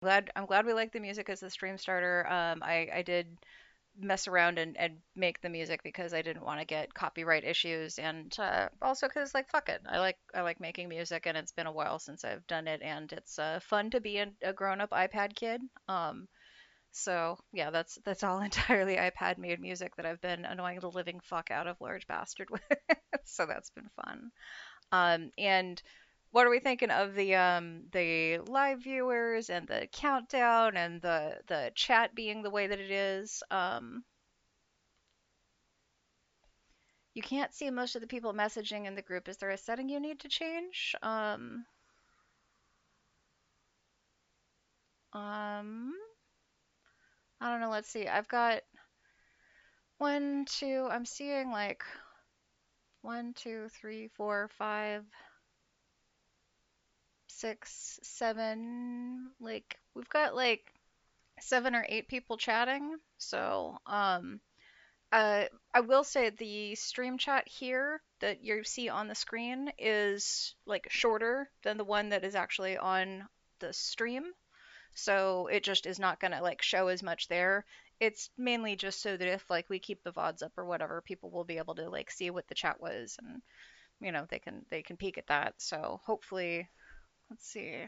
I'm glad we like the music as the stream starter. I did mess around and make the music because I didn't want to get copyright issues, and also because like fuck it, I like making music, and it's been a while since I've done it, and it's fun to be a grown-up iPad kid. So yeah, that's all entirely iPad made music that I've been annoying the living fuck out of Large Bastard with. So that's been fun. And what are we thinking of the live viewers and the countdown and the chat being the way that it is? You can't see most of the people messaging in the group. Is there a setting you need to change? Um, I don't know. Let's see. I've got one, two. I'm seeing like one, two, three, four, five, six, seven. Like we've got like 7 or 8 people chatting. So, I will say the stream chat here that you see on the screen is like shorter than the one that is actually on the stream. So it just is not gonna like show as much there. It's mainly just so that if like we keep the VODs up or whatever, people will be able to like see what the chat was, and they can peek at that. So hopefully, let's see.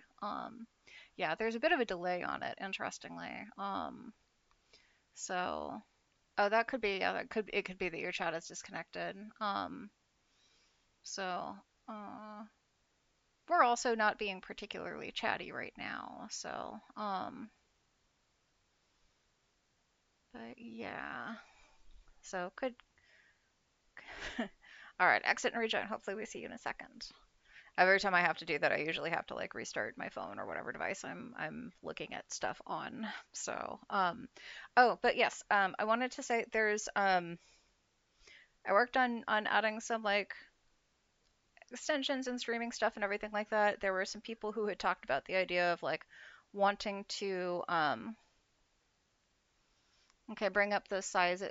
Yeah, there's a bit of a delay on it, interestingly. So oh, that could be, yeah, it could be that your chat is disconnected. So uh we're also not being particularly chatty right now. So but yeah. So could all right, exit and rejoin. Hopefully we see you in a second. Every time I have to do that, I usually have to like restart my phone or whatever device I'm looking at stuff on. So, oh, but yes, I wanted to say there's I worked on adding some like extensions and streaming stuff and everything like that. There were some people who had talked about the idea of like wanting to okay, bring up the size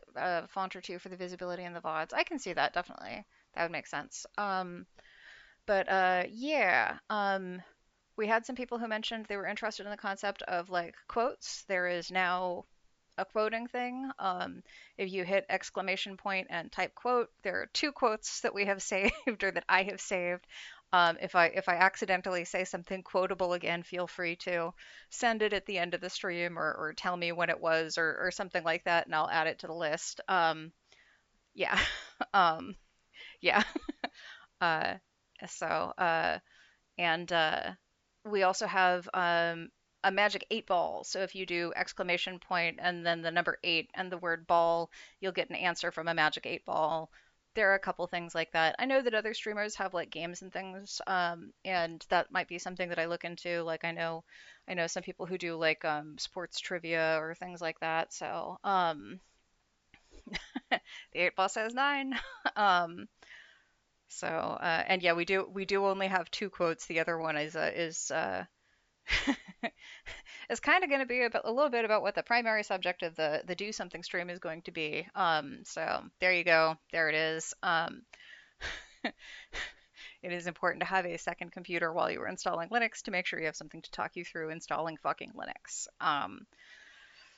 font or two for the visibility in the VODs. I can see that definitely. That would make sense. But yeah, we had some people who mentioned they were interested in the concept of like quotes. There is now a quoting thing. If you hit exclamation point and type quote, there are 2 quotes that we have saved or that I have saved. If I accidentally say something quotable again, feel free to send it at the end of the stream or tell me when it was or something like that, and I'll add it to the list. Yeah, um, yeah. Uh, so and we also have a magic 8 ball. So if you do exclamation point and then the number 8 and the word ball, you'll get an answer from a magic 8 ball. There are a couple things like that. I know that other streamers have like games and things, and that might be something that I look into. Like I know some people who do like sports trivia or things like that. So the 8 ball says 9. um, so and yeah, we do only have 2 quotes. The other one is it's kind of going to be about, a little bit about what the primary subject of the do something stream is going to be. So there you go. There it is. It is important to have a second computer while you are installing Linux to make sure you have something to talk you through installing fucking Linux.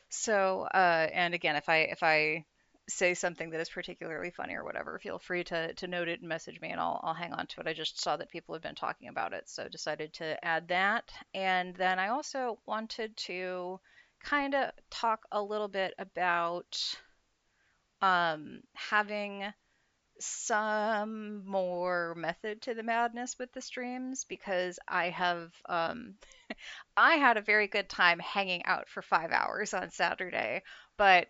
So and again, if I say something that is particularly funny or whatever, feel free to note it and message me, and I'll hang on to it. I just saw that people have been talking about it, so decided to add that. And then I also wanted to kind of talk a little bit about having some more method to the madness with the streams because I had a very good time hanging out for 5 hours on Saturday, but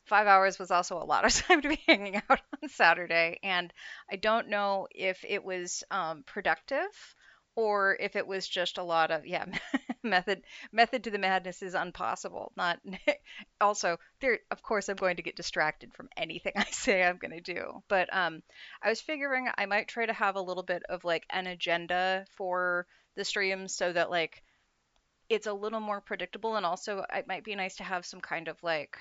5 hours was also a lot of time to be hanging out on Saturday, and I don't know if it was productive or if it was just a lot of yeah method to the madness is impossible. Not also there. Of course, I'm going to get distracted from anything I say I'm going to do, but I was figuring I might try to have a little bit of like an agenda for the streams so that like it's a little more predictable, and also it might be nice to have some kind of like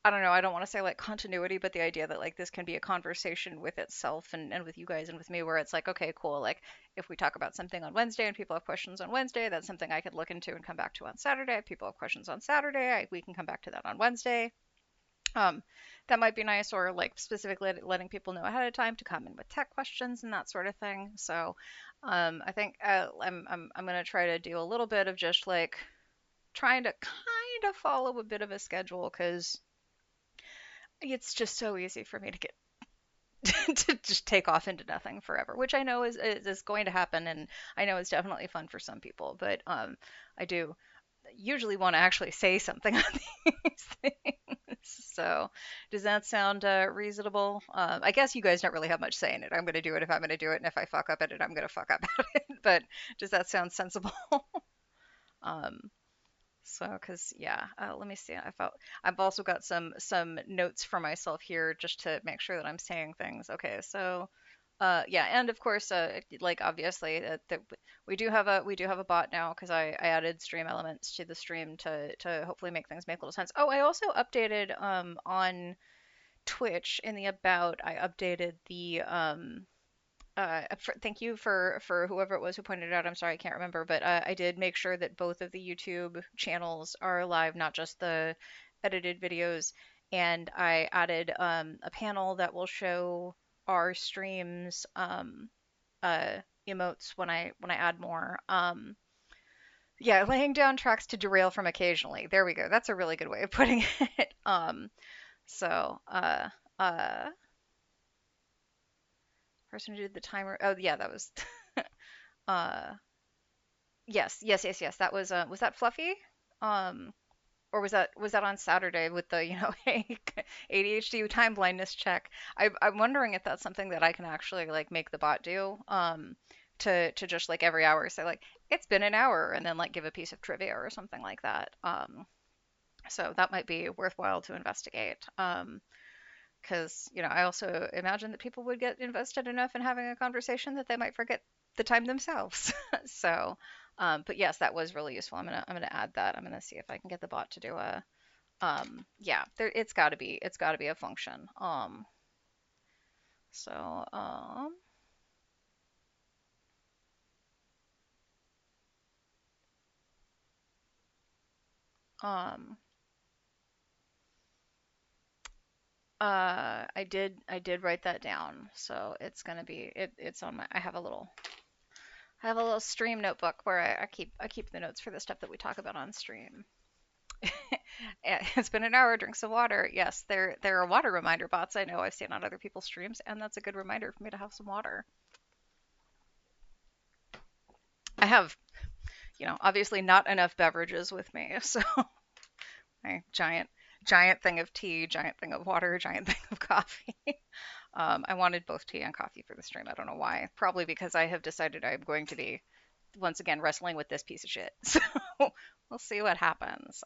I don't know, I don't want to say like continuity, but the idea that like this can be a conversation with itself and with you guys and with me where it's like, okay, cool, like if we talk about something on Wednesday and people have questions on Wednesday, that's something I could look into and come back to on Saturday. If people have questions on Saturday, we can come back to that on Wednesday. Um, that might be nice, or like specifically letting people know ahead of time to come in with tech questions and that sort of thing. So, I think I'm gonna try to do a little bit of just like trying to kind of follow a bit of a schedule because it's just so easy for me to get to just take off into nothing forever, which I know is going to happen, and I know is definitely fun for some people. But I do usually want to actually say something on these things. So, does that sound reasonable? I guess you guys don't really have much say in it. I'm going to do it if I'm going to do it, and if I fuck up at it, I'm going to fuck up at it. But does that sound sensible? um, so, because yeah, let me see. I've also got some notes for myself here just to make sure that I'm saying things. Okay, so yeah, and of course, like obviously, we do have a bot now because I added stream elements to the stream to hopefully make things make a little sense. Oh, I also updated on Twitch in the about. I updated the thank you for whoever it was who pointed it out. I'm sorry, I can't remember, but I did make sure that both of the YouTube channels are live, not just the edited videos. And I added a panel that will show our streams uh, emotes when I add more. Yeah, laying down tracks to derail from occasionally. There we go. That's a really good way of putting it. So uh, person who did the timer. Oh yeah, that was. uh yes. That was that Fluffy? Um, or was that on Saturday with the, hey, ADHD time blindness check? I'm wondering if that's something that I can actually like make the bot do. To just like every hour say like it's been an hour and then like give a piece of trivia or something like that. So that might be worthwhile to investigate. Because, I also imagine that people would get invested enough in having a conversation that they might forget the time themselves. So, but yes, that was really useful. I'm gonna add that. I'm gonna see if I can get the bot to do a yeah, there it's got to be a function. So um I did write that down. So it's gonna be it's on my I have a little stream notebook where I keep the notes for the stuff that we talk about on stream. It's been an hour. Drink some water. Yes, there are water reminder bots I know I've seen on other people's streams, and that's a good reminder for me to have some water. I have, obviously not enough beverages with me, so my giant thing of tea, giant thing of water, giant thing of coffee. I wanted both tea and coffee for the stream. I don't know why. Probably because I have decided I'm going to be once again wrestling with this piece of shit. So we'll see what happens.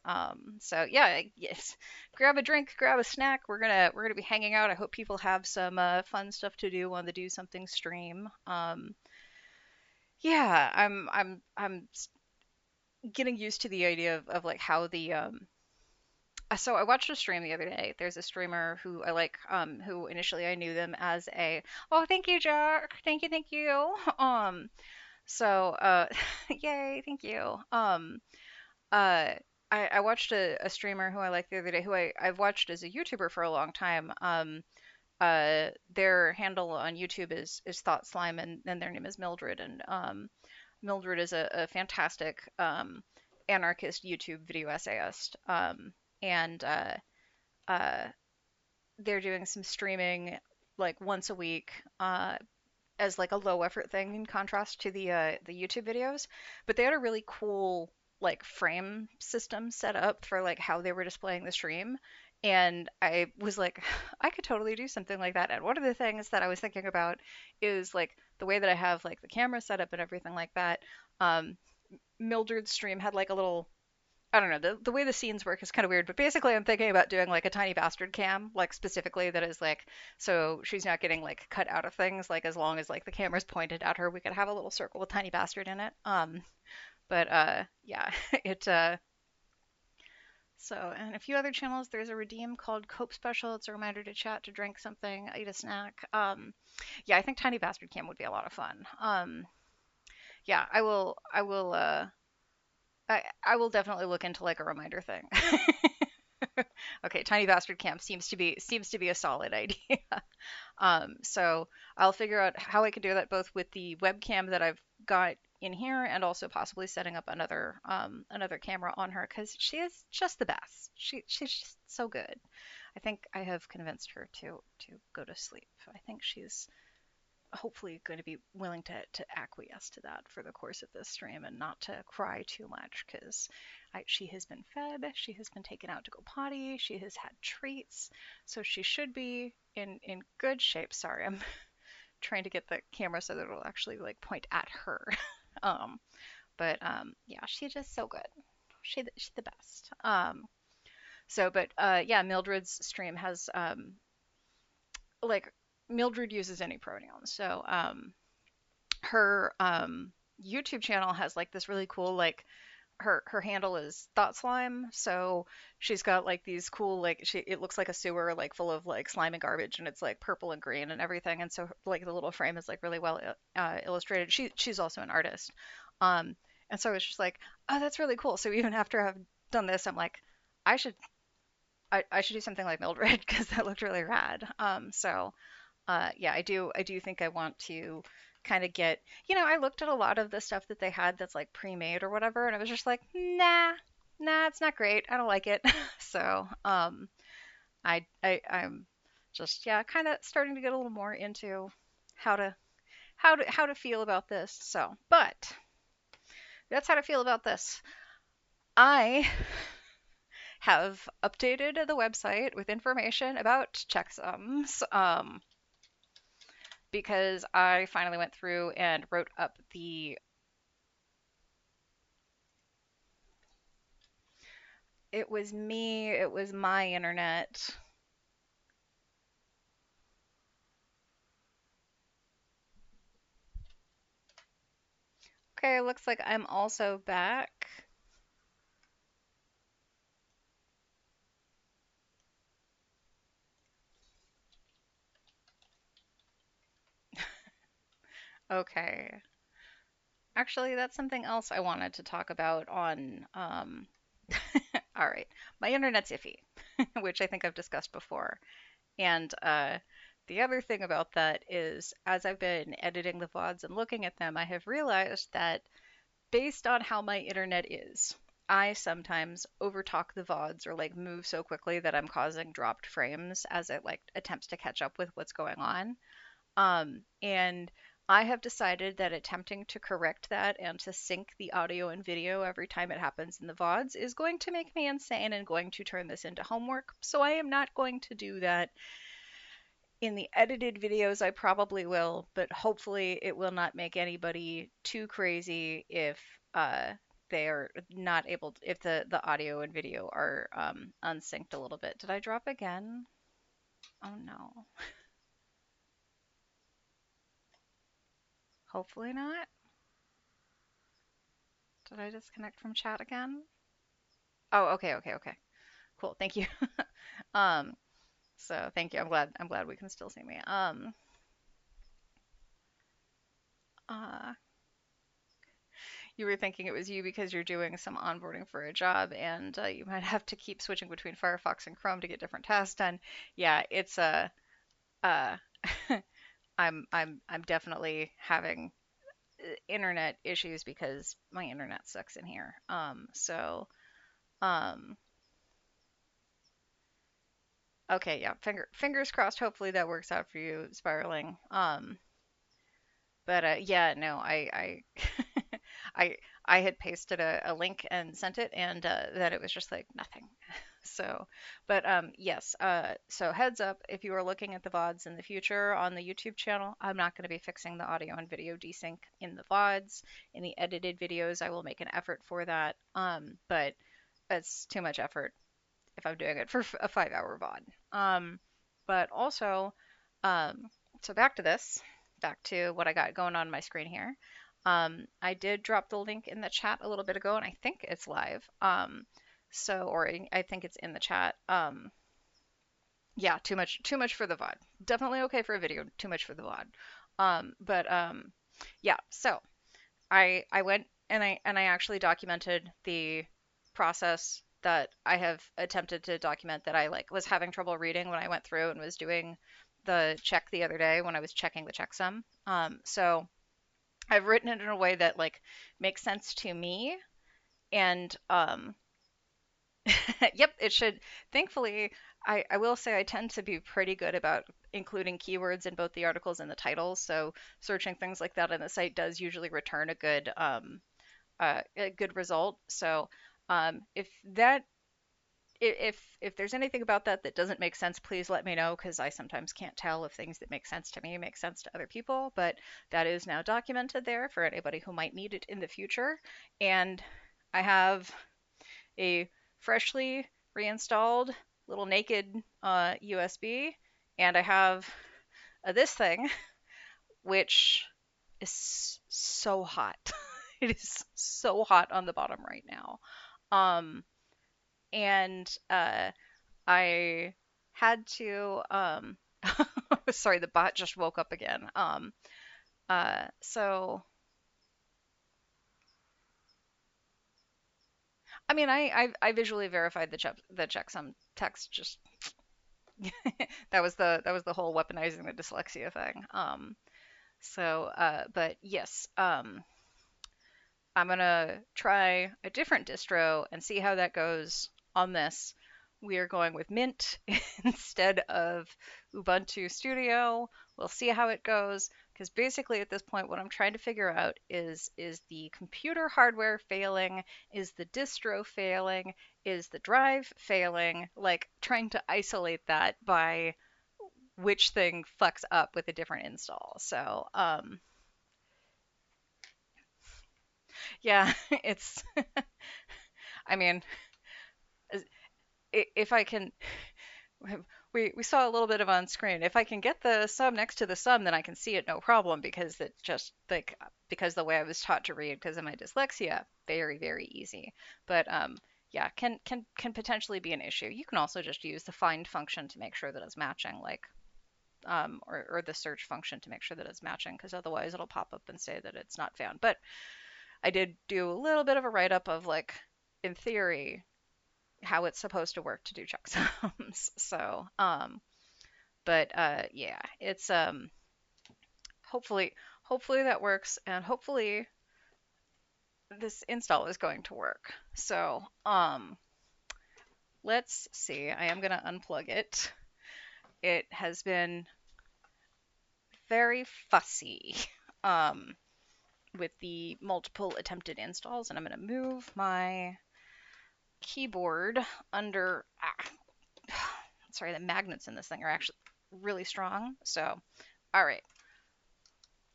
So yeah, yes, grab a drink, grab a snack. We're gonna be hanging out. I hope people have some fun stuff to do on the Do Something stream. Yeah, I'm getting used to the idea of like how the so I watched a stream the other day. There's a streamer who I like, who initially I knew them as a, oh, thank you, Jack. Thank you. So, yay, thank you. Uh, I watched a streamer who I liked the other day, who I've watched as a YouTuber for a long time. Their handle on YouTube is Thought Slime, and their name is Mildred. And Mildred is a fantastic anarchist YouTube video essayist. And uh, they're doing some streaming like once a week. As like a low effort thing in contrast to the YouTube videos, but they had a really cool like frame system set up for like how they were displaying the stream. And I was like, I could totally do something like that. And one of the things that I was thinking about is like the way that I have like the camera set up and everything like that. Um, Mildred's stream had like a little, I don't know, the way the scenes work is kind of weird, but basically I'm thinking about doing like a tiny bastard cam, like specifically that is like, so she's not getting like cut out of things, like as long as like the camera's pointed at her, we could have a little circle with tiny bastard in it. But yeah, it So, and a few other channels. There's a redeem called Cope Special. It's a reminder to chat, to drink something, eat a snack. Yeah, I think Tiny Bastard Cam would be a lot of fun. Yeah, I will definitely look into like a reminder thing. Okay, Tiny Bastard Camp seems to be a solid idea. So I'll figure out how I can do that both with the webcam that I've got in here and also possibly setting up another camera on her because she is just the best. She's just so good. I think I have convinced her to go to sleep. I think she's hopefully going to be willing to acquiesce to that for the course of this stream and not to cry too much because she has been fed, she has been taken out to go potty, she has had treats, so she should be in good shape. Sorry, I'm trying to get the camera so that it'll actually like point at her. um, but yeah, she's just so good. She's the best. But yeah, Mildred's stream has like Mildred uses any pronouns, so her YouTube channel has like this really cool like her handle is thought slime, so she's got like these cool like it looks like a sewer like full of like slime and garbage, and it's like purple and green and everything, and so like the little frame is like really well illustrated. She's also an artist, um and so it's just like, oh, that's really cool. So even after I've done this, I'm like, I should I should do something like Mildred because that looked really rad. Yeah, I do think I want to kind of get, I looked at a lot of the stuff that they had that's like pre-made or whatever, and I was just like, nah, it's not great. I don't like it. So, I'm just, yeah, kind of starting to get a little more into how to how to feel about this. So, but that's how to feel about this. I have updated the website with information about checksums. Because I finally went through and wrote up the. It was me, it was my internet. Okay, looks like I'm also back. Okay. Actually, that's something else I wanted to talk about on. All right. My internet's iffy, which I think I've discussed before. And the other thing about that is, as I've been editing the VODs and looking at them, I have realized that based on how my internet is, I sometimes overtalk the VODs or like move so quickly that I'm causing dropped frames as it like attempts to catch up with what's going on. And I have decided that attempting to correct that and to sync the audio and video every time it happens in the VODs is going to make me insane and going to turn this into homework. So I am not going to do that in the edited videos. I probably will, but hopefully it will not make anybody too crazy if they are not able to, if the audio and video are unsynced a little bit. Did I drop again? Oh no. Hopefully not. Did I disconnect from chat again? Oh, okay, okay, okay. Cool. Thank you. Um, so thank you. I'm glad we can still see me. Uh, you were thinking it was you because you're doing some onboarding for a job and you might have to keep switching between Firefox and Chrome to get different tasks done. Yeah, it's uh I'm definitely having internet issues because my internet sucks in here. Um okay, yeah, fingers crossed, hopefully that works out for you, spiraling. But yeah, no, I I had pasted a link and sent it, and that it was just like nothing. So, but yes, so heads up, if you are looking at the VODs in the future on the YouTube channel, I'm not going to be fixing the audio and video desync in the VODs. In the edited videos, I will make an effort for that. But it's too much effort if I'm doing it for a 5 hour VOD. But also, um, so back to this, back to what I got going on my screen here. I did drop the link in the chat a little bit ago, and I think it's live. So, or I think it's in the chat. Yeah, too much for the VOD. Definitely okay for a video, too much for the VOD. But yeah, so I went and I actually documented the process that I have attempted to document that I like was having trouble reading when I went through and was doing the check the other day when I was checking the checksum. So I've written it in a way that like makes sense to me and yep, it should. Thankfully, I will say I tend to be pretty good about including keywords in both the articles and the titles. So searching things like that on the site does usually return a good result. So if that if there's anything about that that doesn't make sense, please let me know because I sometimes can't tell if things that make sense to me make sense to other people. But that is now documented there for anybody who might need it in the future. And I have a freshly reinstalled little naked USB, and I have this thing, which is so hot. It is so hot on the bottom right now. Um, and I had to sorry, the bot just woke up again. So I mean, I visually verified the checksum text just that was the whole weaponizing the dyslexia thing. But yes, I'm gonna try a different distro and see how that goes on this. We are going with Mint instead of Ubuntu Studio. We'll see how it goes because basically at this point what I'm trying to figure out is the computer hardware failing, is the distro failing, is the drive failing, like trying to isolate that by which thing fucks up with a different install. So, yeah, it's, I mean, if I can, we saw a little bit of on screen. If I can get the sum next to the sum, then I can see it no problem because it's just like, because the way I was taught to read because of my dyslexia, very, very easy. But, yeah, can potentially be an issue. You can also just use the find function to make sure that it's matching, like or the search function to make sure that it's matching, because otherwise it'll pop up and say that it's not found. But I did do a little bit of a write up of like, in theory, how it's supposed to work to do checksums. So, but yeah, it's hopefully that works, and hopefully this install is going to work. So, let's see. I am gonna unplug it. It has been very fussy. Um, with the multiple attempted installs, and I'm going to move my keyboard under. Sorry, the magnets in this thing are actually really strong. So, all right,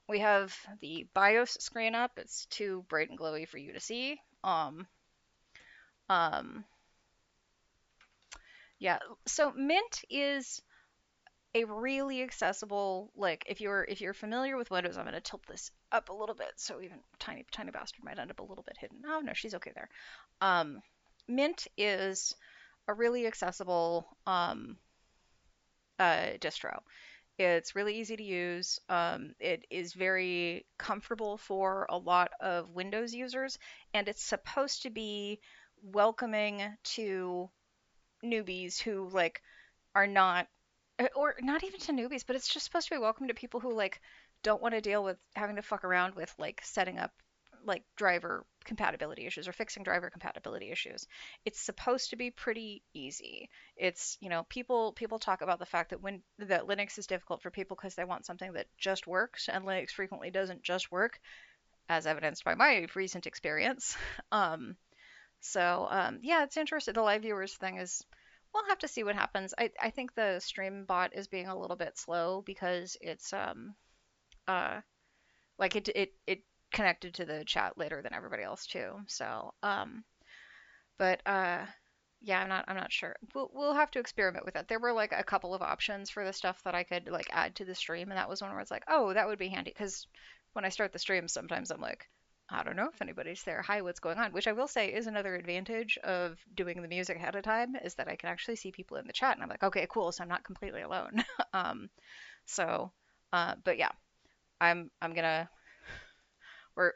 we have the BIOS screen up. It's too bright and glowy for you to see. Um, yeah. So Mint is a really accessible, like if you're familiar with Windows, I'm going to tilt this up a little bit so even tiny bastard might end up a little bit hidden. Oh no, she's okay there. Um, Mint is a really accessible distro. It's really easy to use. It is very comfortable for a lot of Windows users, and it's supposed to be welcoming to newbies who like are not, or not even to newbies, but it's just supposed to be welcome to people who like don't want to deal with having to fuck around with like setting up like driver compatibility issues or fixing driver compatibility issues. It's supposed to be pretty easy. It's, people talk about the fact that Linux is difficult for people because they want something that just works, and Linux frequently doesn't just work, as evidenced by my recent experience. Um, yeah, it's interesting. The live viewers thing is, we'll have to see what happens. I think the stream bot is being a little bit slow because it's uh like it connected to the chat later than everybody else too. So but yeah, I'm not sure. We'll have to experiment with it. There were like a couple of options for the stuff that I could like add to the stream, and that was one where it's like, oh, that would be handy because when I start the stream, sometimes I'm like, I don't know if anybody's there. Hi, what's going on? Which I will say is another advantage of doing the music ahead of time is that I can actually see people in the chat, and I'm like, okay, cool, so I'm not completely alone. um, so, but yeah, I'm gonna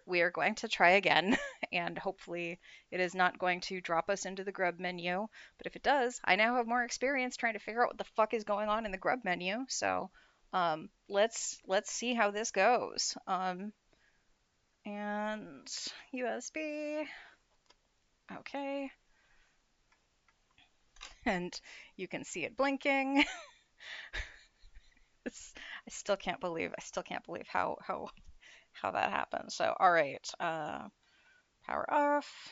we are going to try again, and hopefully it is not going to drop us into the grub menu. But if it does, I now have more experience trying to figure out what the fuck is going on in the grub menu. So, let's see how this goes. And USB. Okay. And you can see it blinking. I still can't believe how that happened. So, all right, power off.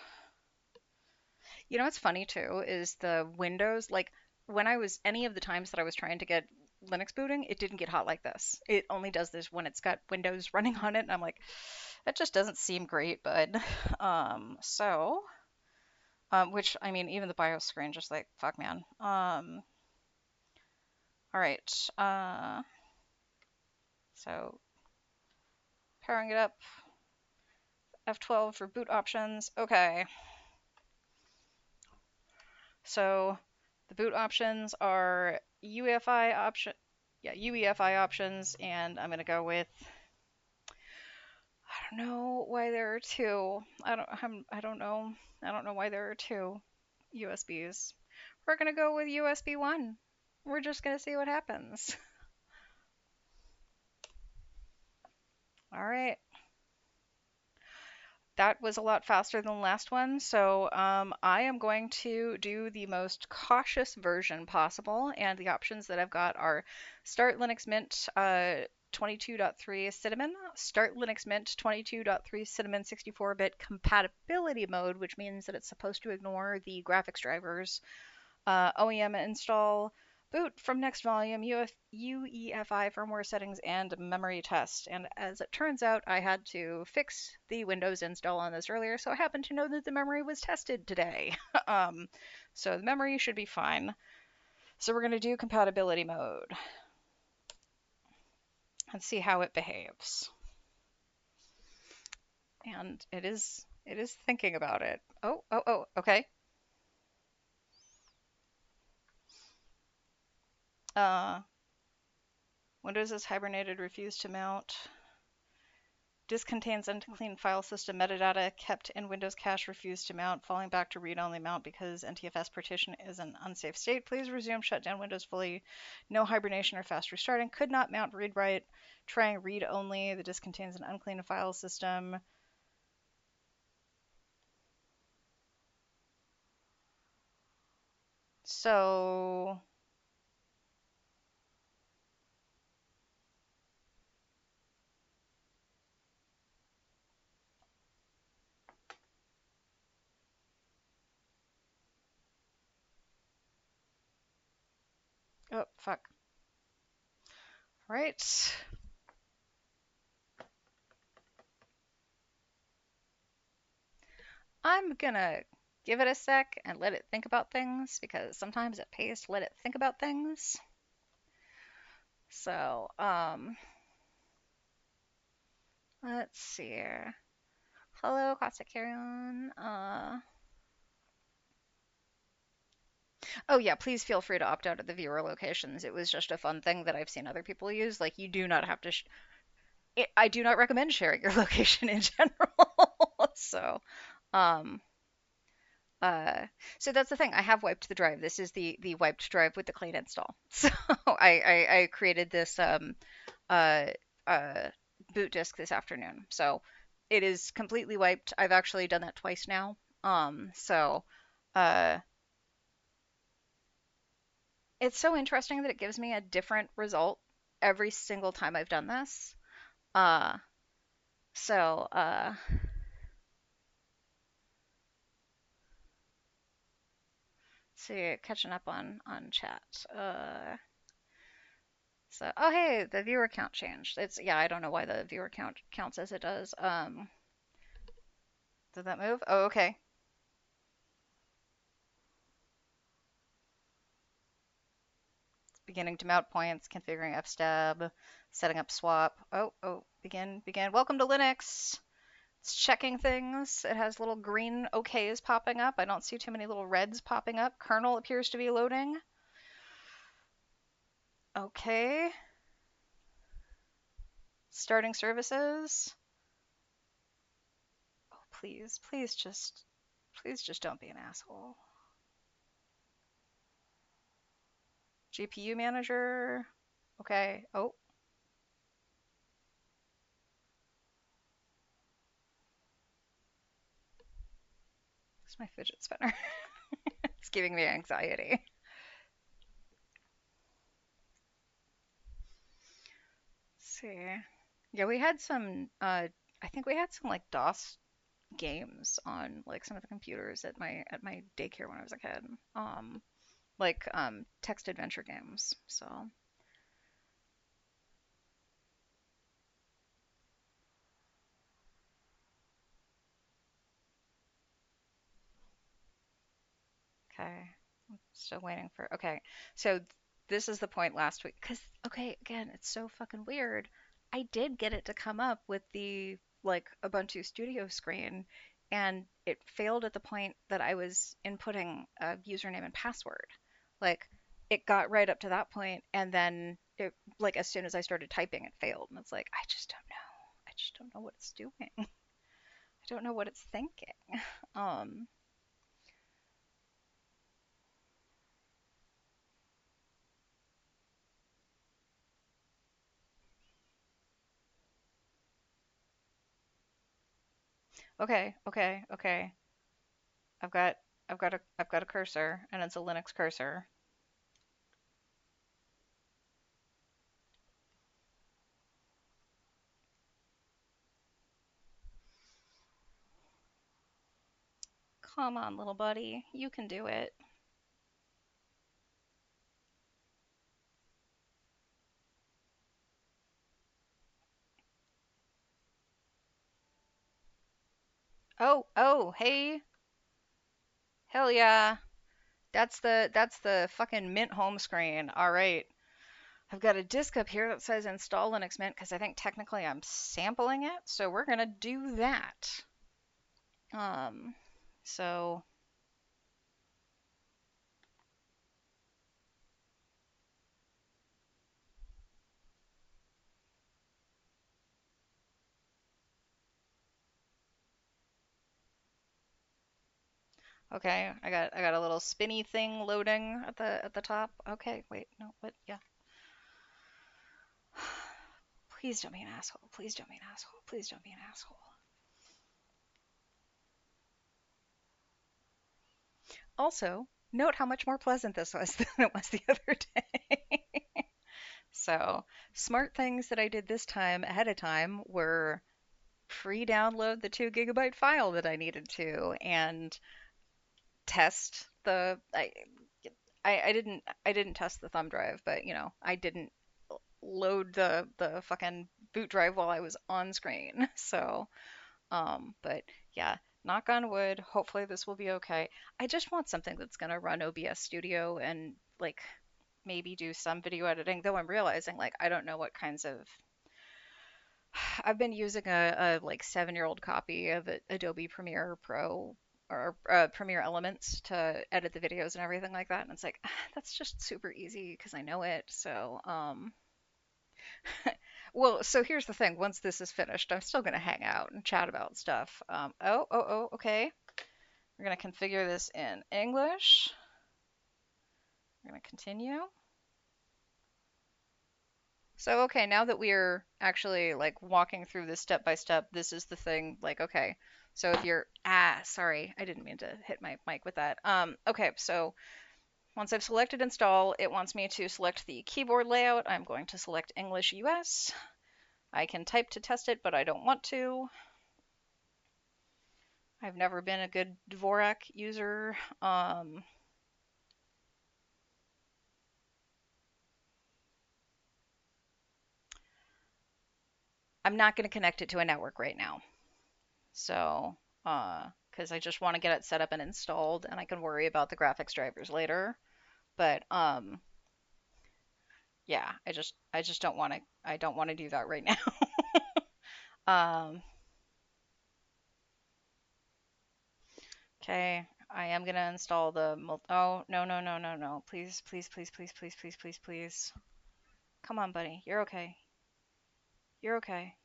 You know what's funny too is the Windows, like when I was any of the times that I was trying to get Linux booting, it didn't get hot like this. It only does this when it's got Windows running on it, and I'm like, that just doesn't seem great, bud. So, which I mean, even the BIOS screen, just like, fuck, man. All right. So powering it up, F12 for boot options. Okay. So the boot options are UEFI option, yeah, UEFI options, and I'm gonna go with, I don't know why there are two. I don't know why there are two USBs. We're gonna go with USB 1. We're just gonna see what happens. All right. That was a lot faster than the last one, so I am going to do the most cautious version possible, and the options that I've got are Start Linux Mint 22.3 Cinnamon, Start Linux Mint 22.3 Cinnamon 64-bit compatibility mode, which means that it's supposed to ignore the graphics drivers, OEM install, boot from next volume, UEFI firmware settings, and memory test. And as it turns out, I had to fix the Windows install on this earlier, so I happen to know that the memory was tested today. So the memory should be fine. So we're going to do compatibility mode and see how it behaves. And it is thinking about it. Oh, okay. Uh, Windows is hibernated, refused to mount. Disk contains unclean file system metadata kept in Windows cache, refused to mount, falling back to read-only mount because NTFS partition is an unsafe state. Please resume, shut down Windows fully. No hibernation or fast restarting. Could not mount read-write. Trying read-only. The disk contains an unclean file system. So, oh, fuck. Right. I'm gonna give it a sec and let it think about things because sometimes it pays to let it think about things. So, let's see here. Hello, Classic Carry On. Oh yeah, please feel free to opt out of the viewer locations. It was just a fun thing that I've seen other people use. Like you do not have to. I do not recommend sharing your location in general. So, um, uh, so that's the thing. I have wiped the drive. This is the wiped drive with the clean install. So I created this uh uh boot disk this afternoon. So it is completely wiped. I've actually done that twice now. So. Uh, It's so interesting that it gives me a different result every single time I've done this. Uh, so, see, catching up on chat. Oh hey, the viewer count changed. It's yeah, I don't know why the viewer count counts as it does. Did that move? Oh, okay. Beginning to mount points, configuring fstab, setting up swap. Oh, begin. Welcome to Linux. It's checking things. It has little green OKs popping up. I don't see too many little reds popping up. Kernel appears to be loading. Okay. Starting services. Oh, please just don't be an asshole. GPU manager. Okay. Oh, it's my fidget spinner. It's giving me anxiety. Let's see. Yeah, we had some I think we had some like DOS games on like some of the computers at my daycare when I was a kid. Like text adventure games. So, okay. Still waiting for. Okay. So this is the point last week cuz okay, again, it's so fucking weird. I did get it to come up with the like Ubuntu Studio screen and it failed at the point that I was inputting a username and password. Like it got right up to that point and then it like as soon as I started typing it failed and it's like I just don't know. I just don't know what it's doing. I don't know what it's thinking. Um, okay, okay, okay. I've got I've got a cursor and it's a Linux cursor. Come on, little buddy. You can do it. Oh, oh, hey. Hell yeah. That's the fucking Mint home screen. All right. I've got a disk up here that says install Linux Mint because I think technically I'm sampling it, so we're gonna do that. Um, so okay, I got a little spinny thing loading at the top. Okay, wait, no, what? Yeah. Please don't be an asshole. Please don't be an asshole. Please don't be an asshole. Also, note how much more pleasant this was than it was the other day. So, smart things that I did this time ahead of time were pre-download the 2 GB file that I needed to and test the I didn't test the thumb drive, but you know, I didn't load the fucking boot drive while I was on screen. So, but yeah, knock on wood, hopefully this will be okay. I just want something that's gonna run OBS Studio and like maybe do some video editing, though I'm realizing like I don't know what kinds of I've been using a like 7-year-old copy of Adobe Premiere Pro or Premiere Elements to edit the videos and everything like that, and it's like that's just super easy because I know it. So, well, so here's the thing. Once this is finished, I'm still gonna hang out and chat about stuff. Okay. We're gonna configure this in English. We're gonna continue. So, okay, now that we're actually like walking through this step by step, this is the thing. Like, okay, so if you're, sorry, I didn't mean to hit my mic with that. Okay, so once I've selected install, it wants me to select the keyboard layout. I'm going to select English US. I can type to test it, but I don't want to. I've never been a good Dvorak user. I'm not going to connect it to a network right now. So, because I just want to get it set up and installed, and I can worry about the graphics drivers later. But yeah, I just don't want to. I don't want to do that right now. um, Okay, I am gonna install the oh, no, no, no, no, no. Please, please, please, please, please, please, please, please. Come on, buddy. You're okay. You're okay.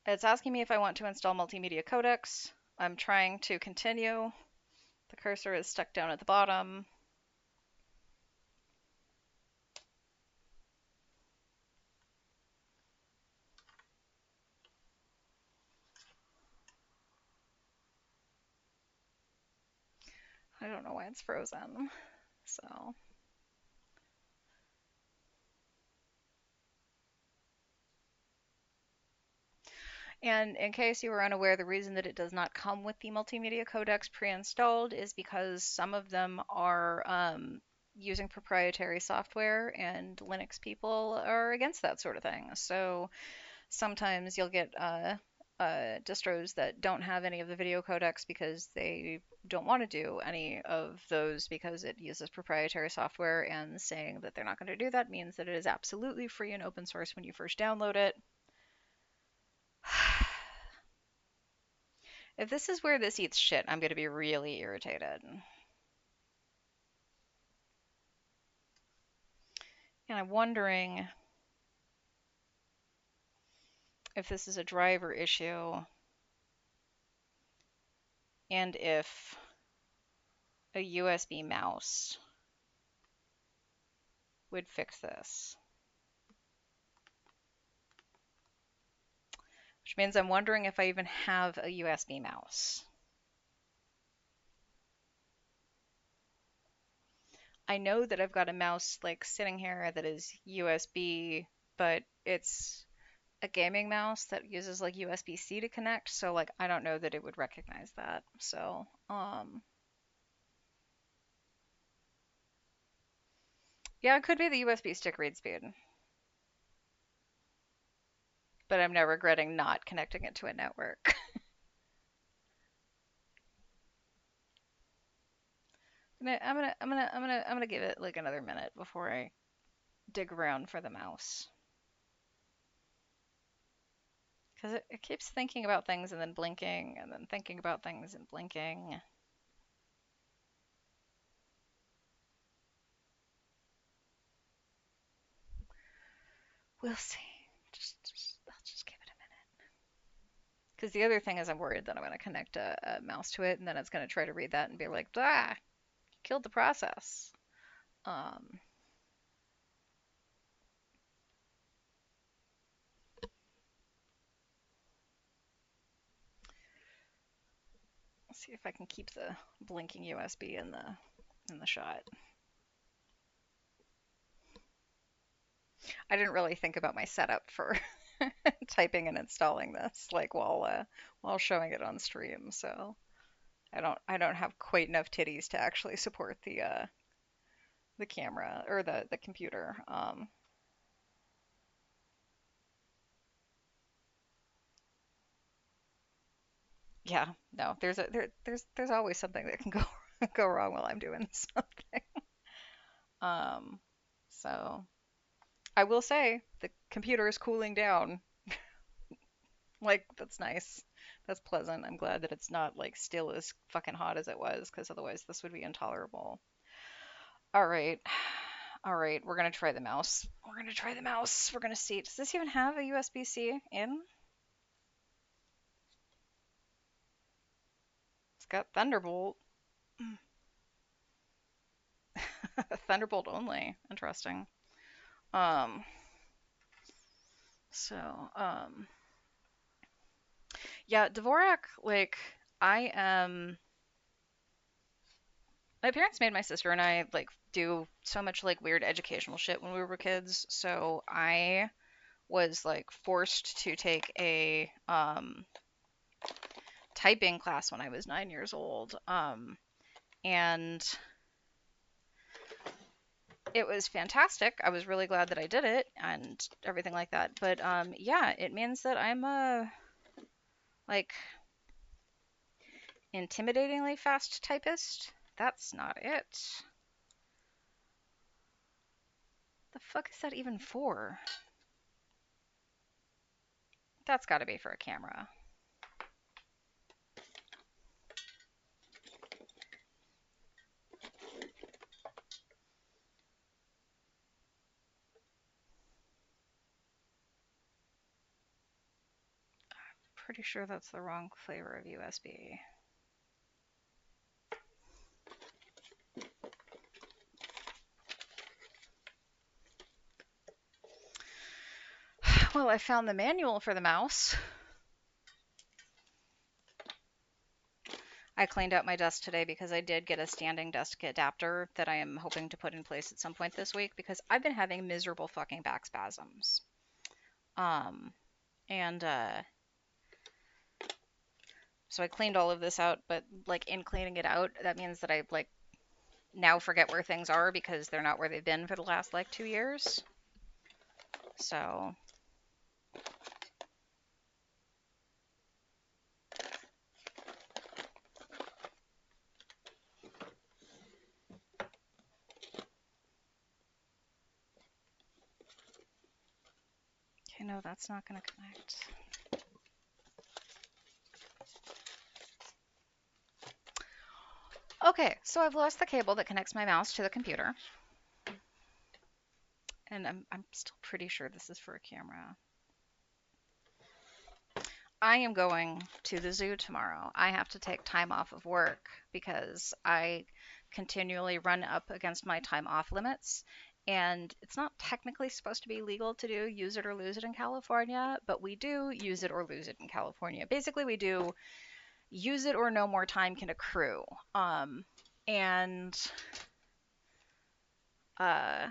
It's asking me if I want to install multimedia codecs. I'm trying to continue. The cursor is stuck down at the bottom. I don't know why it's frozen. So, and in case you were unaware, the reason that it does not come with the multimedia codecs pre-installed is because some of them are using proprietary software, and Linux people are against that sort of thing. So sometimes you'll get distros that don't have any of the video codecs because they don't want to do any of those because it uses proprietary software, and saying that they're not going to do that means that it is absolutely free and open source when you first download it. If this is where this eats shit, I'm going to be really irritated. And I'm wondering if this is a driver issue and if a USB mouse would fix this. Which means I'm wondering if I even have a USB mouse. I know that I've got a mouse like sitting here that is USB, but it's a gaming mouse that uses like USB-C to connect, so like I don't know that it would recognize that. So, yeah, it could be the USB stick read speed, but I'm now regretting not connecting it to a network. I'm gonna give it like another minute before I dig around for the mouse. Because it keeps thinking about things and then blinking, and then thinking about things and blinking. We'll see. I'll just give it a minute. Because the other thing is, I'm worried that I'm going to connect a mouse to it, and then it's going to try to read that and be like, ah, killed the process. Um, let's see if I can keep the blinking USB in the shot. I didn't really think about my setup for typing and installing this, like while showing it on stream. So I don't have quite enough titties to actually support the camera or the computer. Yeah, no, there's always something that can go go wrong while I'm doing something. Um, so I will say the computer is cooling down. Like that's nice. That's pleasant. I'm glad that it's not like still as fucking hot as it was, because otherwise this would be intolerable. All right. All right, we're gonna try the mouse. We're gonna try the mouse. We're gonna see. Does this even have a USB-C in? It's got Thunderbolt. Thunderbolt only. Interesting. Um, so, yeah, Dvorak, like, I am. My parents made my sister and I, like, do so much, like, weird educational shit when we were kids. So I was, like, forced to take a, typing class when I was 9 years old. And it was fantastic. I was really glad that I did it and everything like that. But, yeah, it means that I'm a, like, intimidatingly fast typist. That's not it. The fuck is that even for? That's got to be for a camera. Pretty sure that's the wrong flavor of USB. Well, I found the manual for the mouse. I cleaned out my desk today because I did get a standing desk adapter that I am hoping to put in place at some point this week because I've been having miserable fucking back spasms. Um, and So I cleaned all of this out, but like in cleaning it out, that means that I like now forget where things are because they're not where they've been for the last like 2 years. So okay, no, that's not gonna connect. Okay, so I've lost the cable that connects my mouse to the computer. And I'm still pretty sure this is for a camera. I am going to the zoo tomorrow. I have to take time off of work because I continually run up against my time off limits. And it's not technically supposed to be legal to do use it or lose it in California, but we do use it or lose it in California. Basically, we do use it or no more time can accrue. And uh,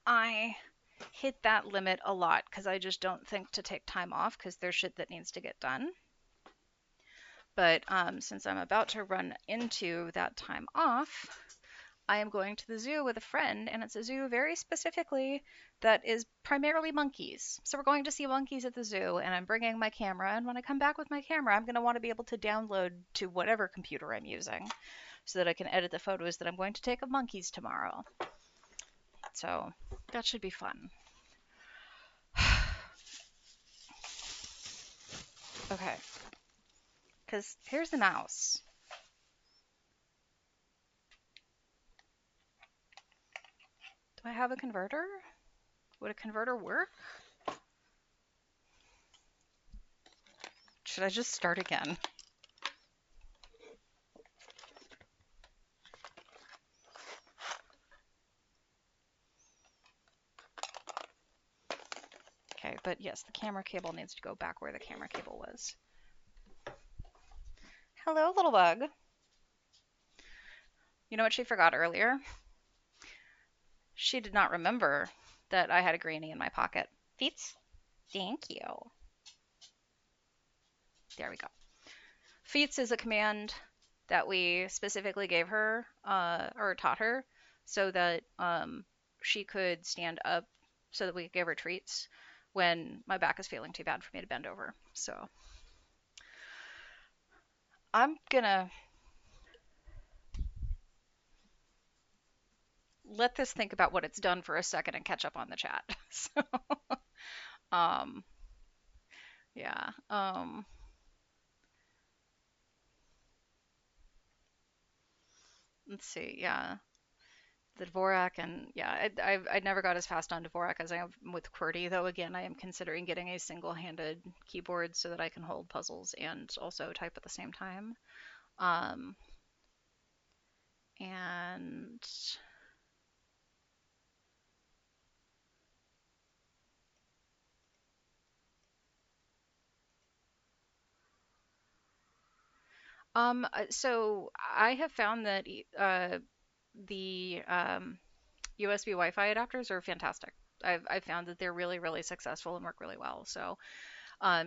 I hit that limit a lot because I just don't think to take time off because there's shit that needs to get done. But since I'm about to run into that time off, I am going to the zoo with a friend, and it's a zoo very specifically that is primarily monkeys. So we're going to see monkeys at the zoo, and I'm bringing my camera. And when I come back with my camera, I'm going to want to be able to download to whatever computer I'm using so that I can edit the photos that I'm going to take of monkeys tomorrow. So that should be fun. Okay. Because here's the mouse. Do I have a converter? Would a converter work? Should I just start again? Okay, but yes, the camera cable needs to go back where the camera cable was. Hello, little bug. You know what she forgot earlier? She did not remember that I had a greenie in my pocket. Feets? Thank you. There we go. Feats is a command that we specifically gave her, or taught her, so that she could stand up so that we could give her treats when my back is feeling too bad for me to bend over. So I'm gonna let this think about what it's done for a second and catch up on the chat. So, um, yeah. Let's see. Yeah, the Dvorak and yeah, I never got as fast on Dvorak as I am with QWERTY, though. Again, I am considering getting a single-handed keyboard so that I can hold puzzles and also type at the same time. Um, and so I have found that the USB Wi-Fi adapters are fantastic. I've found that they're really, really successful and work really well. So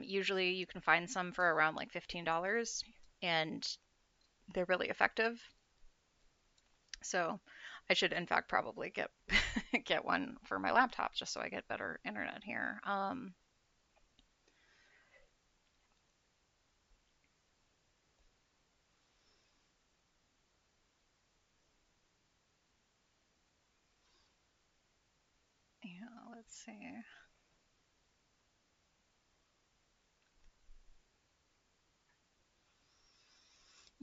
usually you can find some for around like $15 and they're really effective. So I should in fact probably get get one for my laptop just so I get better internet here. Yeah, let's see.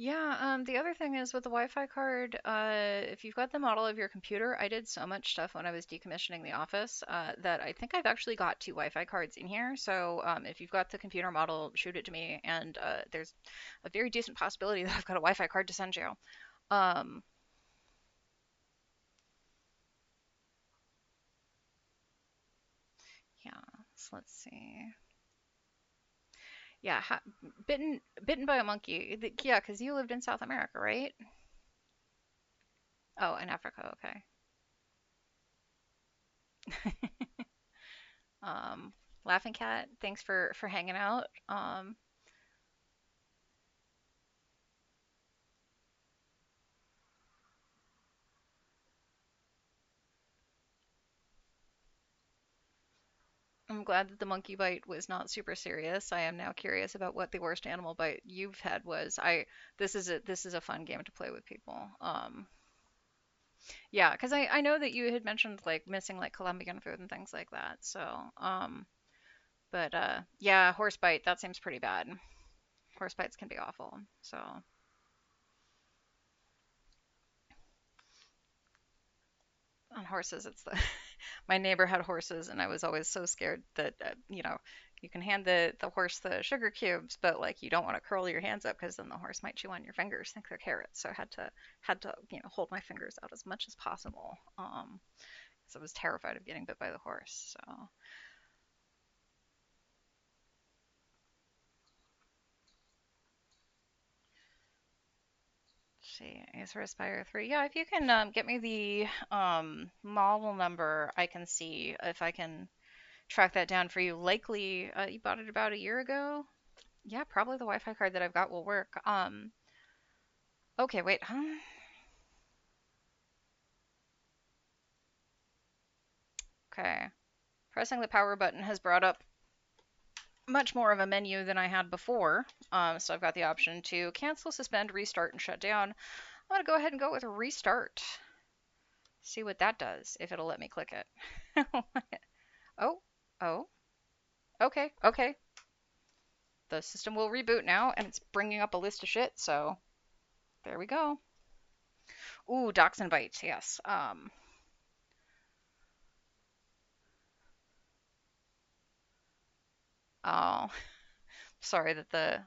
Yeah, the other thing is with the Wi-Fi card, if you've got the model of your computer, I did so much stuff when I was decommissioning the office that I think I've actually got two Wi-Fi cards in here. So if you've got the computer model, shoot it to me, and there's a very decent possibility that I've got a Wi-Fi card to send you. Um, yeah, so let's see. Yeah, bitten by a monkey. Yeah, because you lived in South America, right? Oh, in Africa, okay. Um, Laughing Cat, thanks for hanging out. I'm glad that the monkey bite was not super serious. I am now curious about what the worst animal bite you've had was. This is a fun game to play with people. Yeah, because I know that you had mentioned like missing like Colombian food and things like that. So, but yeah, horse bite, that seems pretty bad. Horse bites can be awful. So, on horses, it's the my neighbor had horses, and I was always so scared that you can hand the horse the sugar cubes, but like you don't want to curl your hands up because then the horse might chew on your fingers, think they're carrots. So I had to hold my fingers out as much as possible. So I was terrified of getting bit by the horse. So let's see, Acer Aspire 3. Yeah, if you can get me the model number, I can see if I can track that down for you. Likely, you bought it about a year ago. Yeah, probably the Wi-Fi card that I've got will work. Okay, wait, huh? Okay. Pressing the power button has brought up much more of a menu than I had before. So I've got the option to cancel, suspend, restart, and shut down. I'm gonna go ahead and go with restart. See what that does, if it'll let me click it. Oh, oh, okay, okay. The system will reboot now, and it's bringing up a list of shit, so there we go. Ooh, docs and bytes, yes. Oh, sorry that the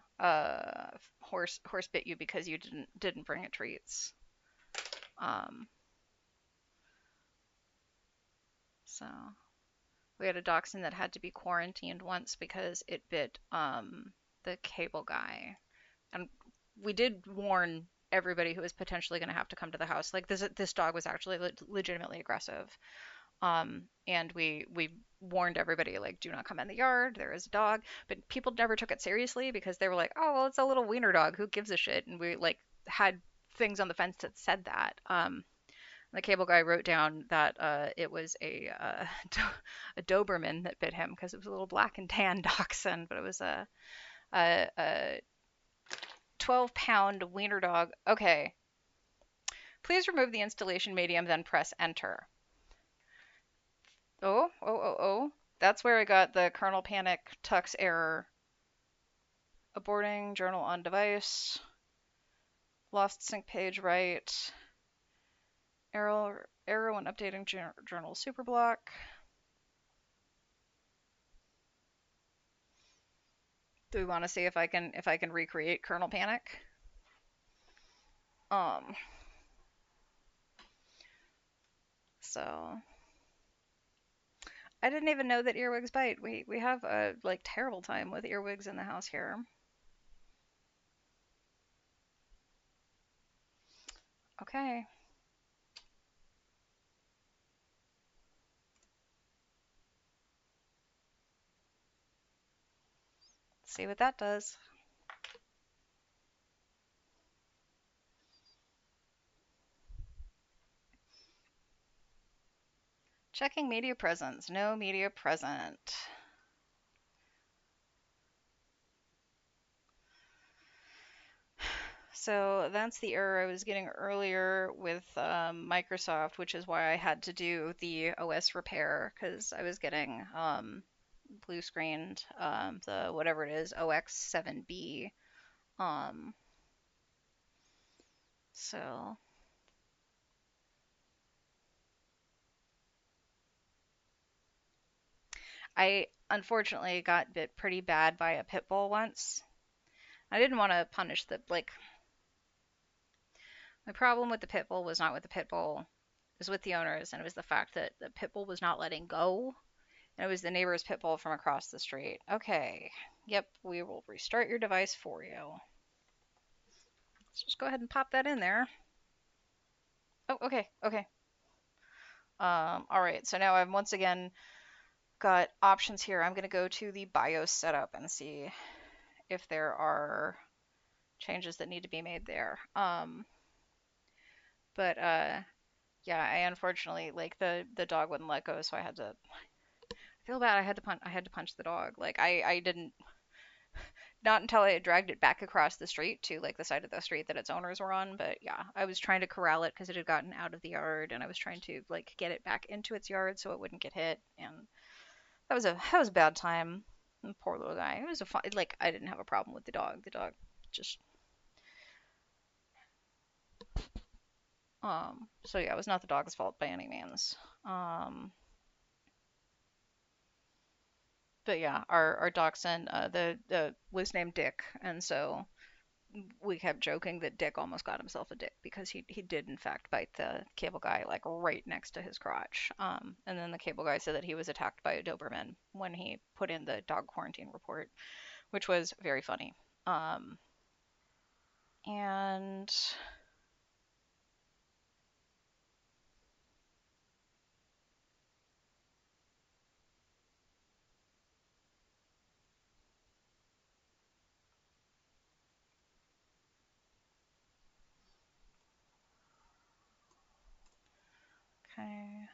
horse bit you because you didn't bring it treats. Um, so we had a dachshund that had to be quarantined once because it bit the cable guy, and we did warn everybody who was potentially going to have to come to the house. Like this dog was actually legitimately aggressive. And we warned everybody like, do not come in the yard. There is a dog, but people never took it seriously because they were like, oh well, it's a little wiener dog. Who gives a shit? And we like had things on the fence that said that. The cable guy wrote down that it was a Doberman that bit him because it was a little black and tan dachshund, but it was a 12-pound wiener dog. Okay, please remove the installation medium, then press enter. Oh, oh, oh, oh. That's where I got the kernel panic tux error. Aborting journal on device. Lost sync page right. Error when updating journal superblock. Do we want to see if I can recreate kernel panic? Um, so I didn't even know that earwigs bite. We have a like terrible time with earwigs in the house here. Okay, see what that does. Checking media presence. No media present. So that's the error I was getting earlier with Microsoft, which is why I had to do the OS repair because I was getting blue screened the whatever it is OX7B. Um, So I unfortunately got bit pretty bad by a pit bull once. I didn't want to punish the like my problem with the pit bull was not with the pit bull, it was with the owners, and it was the fact that the pit bull was not letting go. And it was the neighbor's pit bull from across the street. Okay. Yep, we will restart your device for you. Let's just go ahead and pop that in there. Oh, okay, okay. All right, so now I've once again got options here. I'm gonna go to the BIOS setup and see if there are changes that need to be made there. But yeah, I unfortunately like the dog wouldn't let go, so I had to I feel bad. I had to punch the dog. Like I didn't not until I had dragged it back across the street to like the side of the street that its owners were on. But yeah, I was trying to corral it because it had gotten out of the yard, and I was trying to like get it back into its yard so it wouldn't get hit. And that was a bad time. And poor little guy. It was a fun, like I didn't have a problem with the dog. The dog just so yeah, it was not the dog's fault by any means. Um but yeah, our dachshund the was named Dick, and so we kept joking that Dick almost got himself a dick because he did in fact bite the cable guy like right next to his crotch. And then the cable guy said that he was attacked by a Doberman when he put in the dog quarantine report, which was very funny. Um, and okay,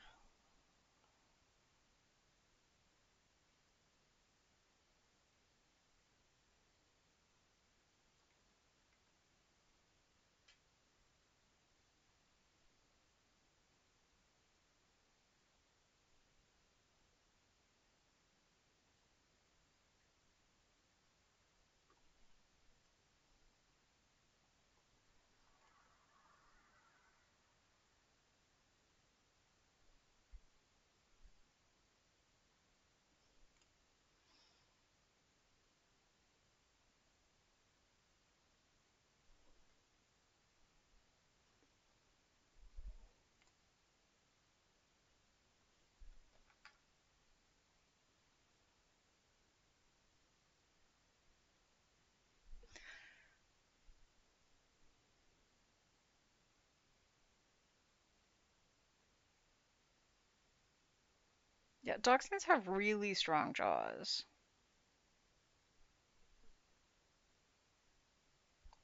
yeah, dachshunds have really strong jaws.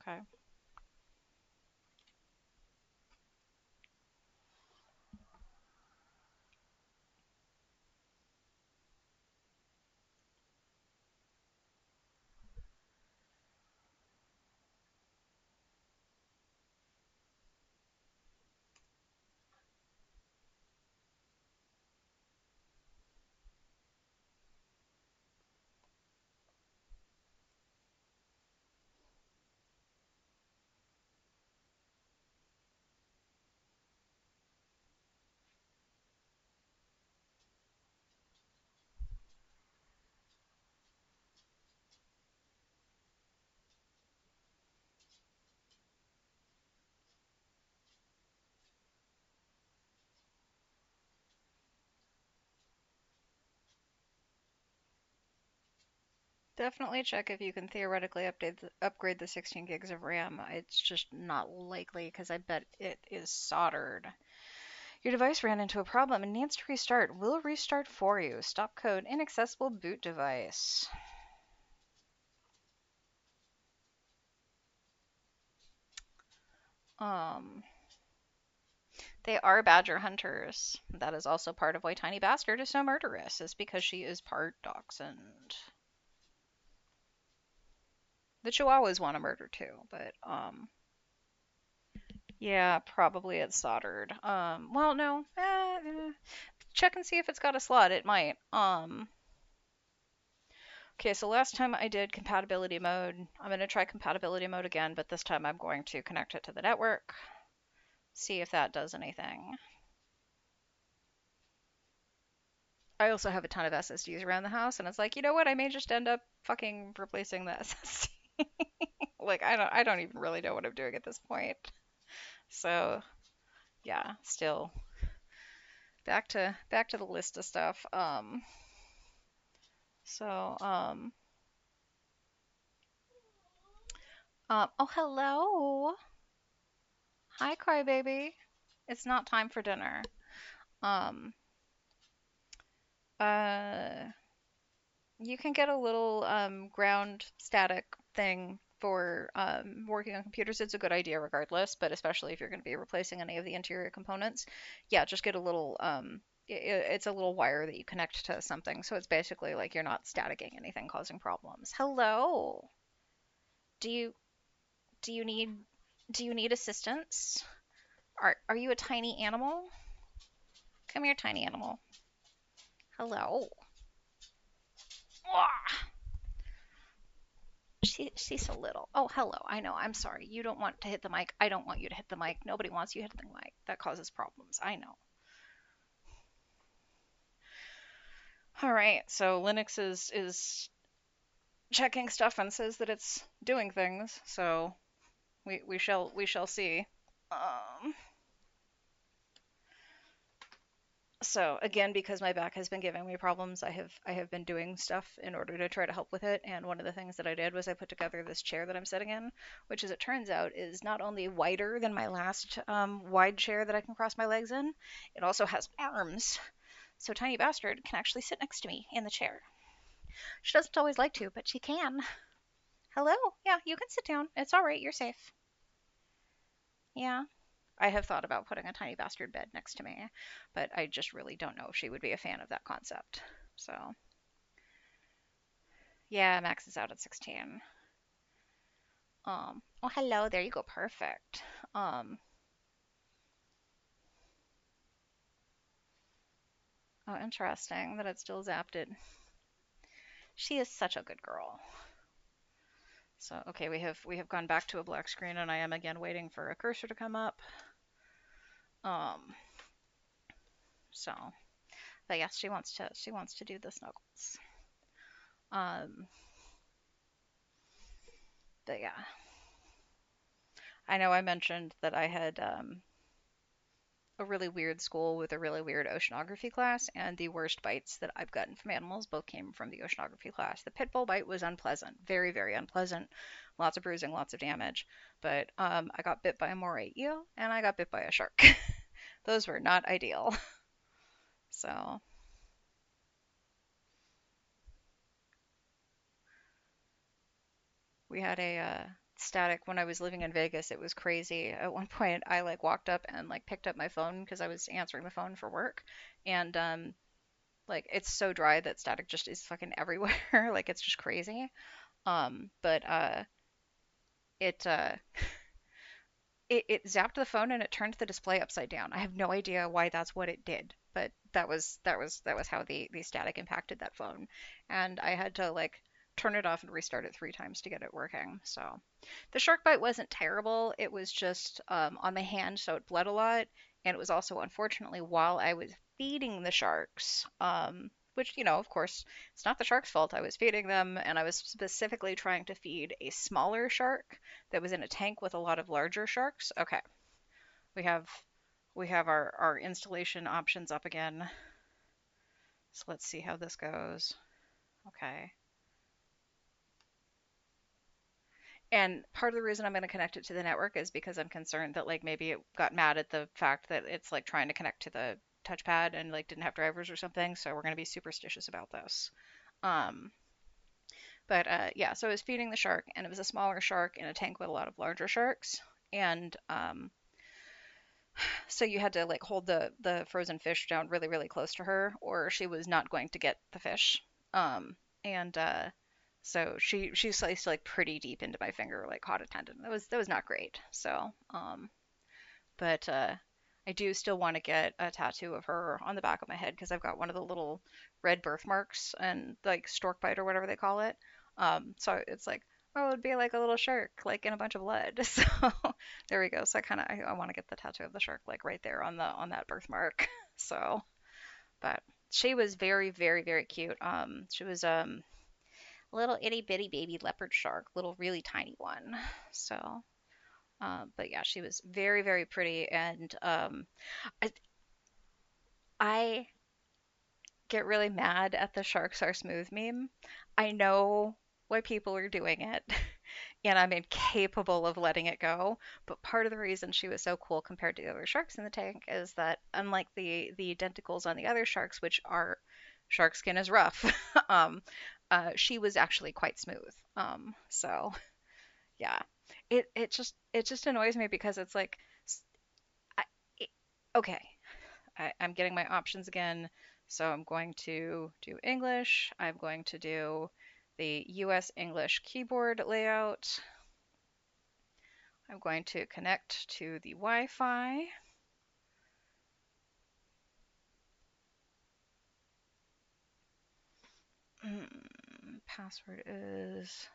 Okay. Definitely check if you can theoretically upgrade the 16 gigs of RAM. It's just not likely because I bet it is soldered. Your device ran into a problem and needs to restart. We'll restart for you. Stop code inaccessible boot device. Um, they are badger hunters. That is also part of why Tiny Bastard is so murderous, is because she is part dachshund. The Chihuahuas want to murder too, but yeah, probably it's soldered. Well, no, check and see if it's got a slot. It might. Okay, so last time I did compatibility mode. I'm going to try compatibility mode again, but this time I'm going to connect it to the network, see if that does anything. I also have a ton of SSDs around the house, and it's like, you know what? I may just end up fucking replacing the SSD. Like, I don't even really know what I'm doing at this point. So, yeah, still back to the list of stuff. So, oh, hello. Hi, crybaby. It's not time for dinner. Um, uh, you can get a little ground static thing for working on computers. It's a good idea regardless, but especially if you're going to be replacing any of the interior components. Yeah, just get a little it's a little wire that you connect to something. So it's basically like you're not staticking anything causing problems. Hello. Do you do you need assistance? Are you a tiny animal? Come here, tiny animal. Hello. Ah, she's so little. Oh, hello. I know. I'm sorry. You don't want to hit the mic. I don't want you to hit the mic. Nobody wants you to hit the mic. That causes problems. I know. All right. So Linux is checking stuff and says that it's doing things. So we shall see. Um, So again, because my back has been giving me problems, I have been doing stuff in order to try to help with it. And one of the things that I did was I put together this chair that I'm sitting in, which, as it turns out, is not only wider than my last wide chair that I can cross my legs in, it also has arms. So Tiny Bastard can actually sit next to me in the chair. She doesn't always like to, but she can. Hello? Yeah, you can sit down. It's all right. You're safe. Yeah. I have thought about putting a Tiny Bastard bed next to me, but I just really don't know if she would be a fan of that concept. So, yeah, Max is out at 16. Oh, hello, there you go, perfect. Um, oh, interesting that it still zapped it. She is such a good girl. So, okay, we have gone back to a black screen, and I am again waiting for a cursor to come up. Um, so, but yes, she wants to do the snuggles. Um, but yeah, I know I mentioned that I had a really weird school with a really weird oceanography class, and the worst bites that I've gotten from animals both came from the oceanography class. The pit bull bite was unpleasant, very, very unpleasant. Lots of bruising, lots of damage. But I got bit by a moray eel, and I got bit by a shark. Those were not ideal. So, we had a static when I was living in Vegas. It was crazy. At one point, I like walked up and like picked up my phone because I was answering the phone for work, and like it's so dry that static just is fucking everywhere. Like it's just crazy. But it it zapped the phone and it turned the display upside down. I have no idea why that's what it did, but that was how the static impacted that phone, and I had to like turn it off and restart it 3 times to get it working. So the shark bite wasn't terrible. It was just on my hand, so it bled a lot, and it was also unfortunately while I was feeding the sharks. Which, of course, it's not the shark's fault. I was feeding them, and I was specifically trying to feed a smaller shark that was in a tank with a lot of larger sharks. Okay, we have our installation options up again. So let's see how this goes. Okay. And part of the reason I'm going to connect it to the network is because I'm concerned that like maybe it got mad at the fact that it's like trying to connect to the touchpad and like didn't have drivers or something. So we're going to be superstitious about this. Um, but yeah, so I was feeding the shark, and it was a smaller shark in a tank with a lot of larger sharks. And so you had to like hold the frozen fish down really, really close to her, or she was not going to get the fish. And so she sliced like pretty deep into my finger, like caught a tendon. That was not great. So but I do still want to get a tattoo of her on the back of my head because I've got one of the little red birthmarks and like stork bite or whatever they call it. So it's like, oh, it'd be like a little shark, like in a bunch of blood. So there we go. So I want to get the tattoo of the shark like right there on the on that birthmark. So, but she was very, very, very cute. She was a little itty bitty baby leopard shark, little really tiny one. So, but yeah, she was very, very pretty, and I, I get really mad at the sharks are smooth meme. I know why people are doing it, and I'm incapable of letting it go. But part of the reason she was so cool compared to the other sharks in the tank is that unlike the denticles on the other sharks, which are shark skin is rough, um, she was actually quite smooth. So yeah, it just annoys me because it's like, I, it, okay, I'm getting my options again. So I'm going to do English. I'm going to do the US English keyboard layout. I'm going to connect to the Wi-Fi. Password is.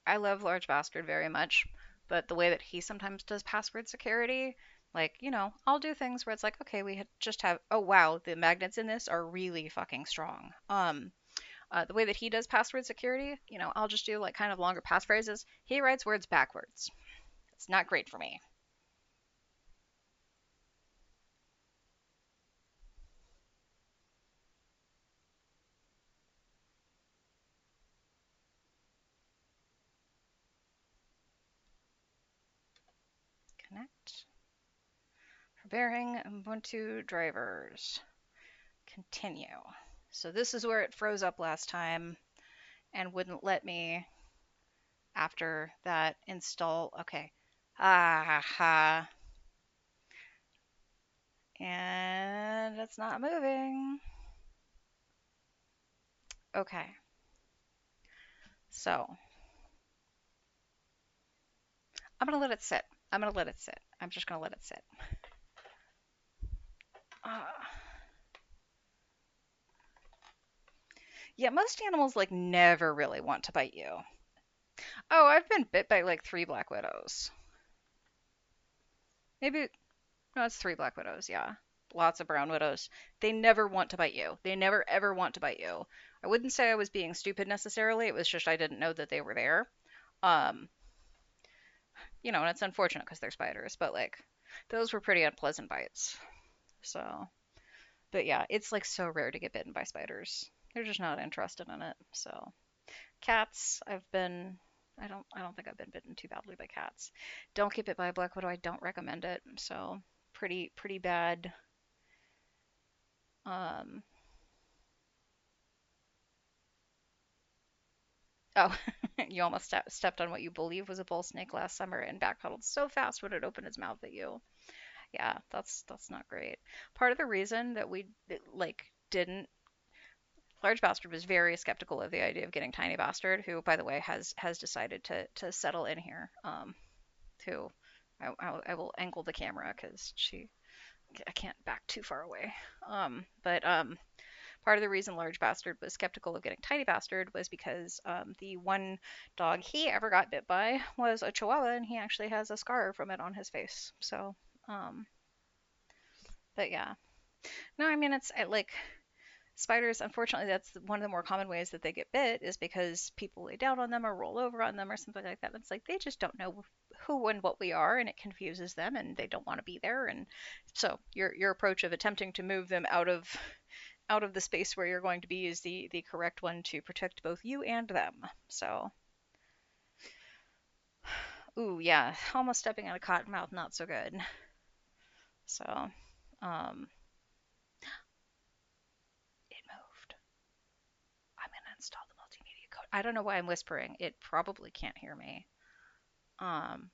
I love Large Bastard very much, but the way that he sometimes does password security, like, I'll do things where it's like, okay, just have, oh wow, the magnets in this are really fucking strong. The way that he does password security, I'll just do like kind of longer passphrases. He writes words backwards. It's not great for me. Connect. Forbearing Ubuntu drivers. Continue. So this is where it froze up last time and wouldn't let me after that install. Okay. Ah, and it's not moving. Okay. So I'm going to let it sit. I'm going to let it sit. I'm just going to let it sit. Uh, yeah, most animals like never really want to bite you. Oh, I've been bit by like three black widows. Maybe, no, it's three black widows, yeah. Lots of brown widows. They never want to bite you. They never ever want to bite you. I wouldn't say I was being stupid necessarily. It was just I didn't know that they were there. Um, and it's unfortunate because they're spiders, but like those were pretty unpleasant bites. So, but yeah, it's like so rare to get bitten by spiders. They're just not interested in it. So, cats, I don't think I've been bitten too badly by cats. Don't get bit by a black widow. I don't recommend it. So, pretty bad. Um, oh, you almost stepped on what you believe was a bull snake last summer and backpedaled so fast when it opened its mouth at you. Yeah, that's not great. Part of the reason that we like didn't Large Bastard was very skeptical of the idea of getting Tiny Bastard, who, by the way, has decided to settle in here. Who I will angle the camera because I can't back too far away. But part of the reason Large Bastard was skeptical of getting Tiny Bastard was because the one dog he ever got bit by was a Chihuahua, and he actually has a scar from it on his face. So, um, but yeah, no, I mean like spiders. Unfortunately, that's one of the more common ways that they get bit is because people lay down on them or roll over on them or something like that. It's like they just don't know who and what we are, and it confuses them, and they don't want to be there. And so your approach of attempting to move them out of the space where you're going to be is the correct one to protect both you and them. So, ooh, yeah, almost stepping on a cottonmouth, not so good. So, it moved. I'm gonna install the multimedia code. I don't know why I'm whispering. It probably can't hear me. Um,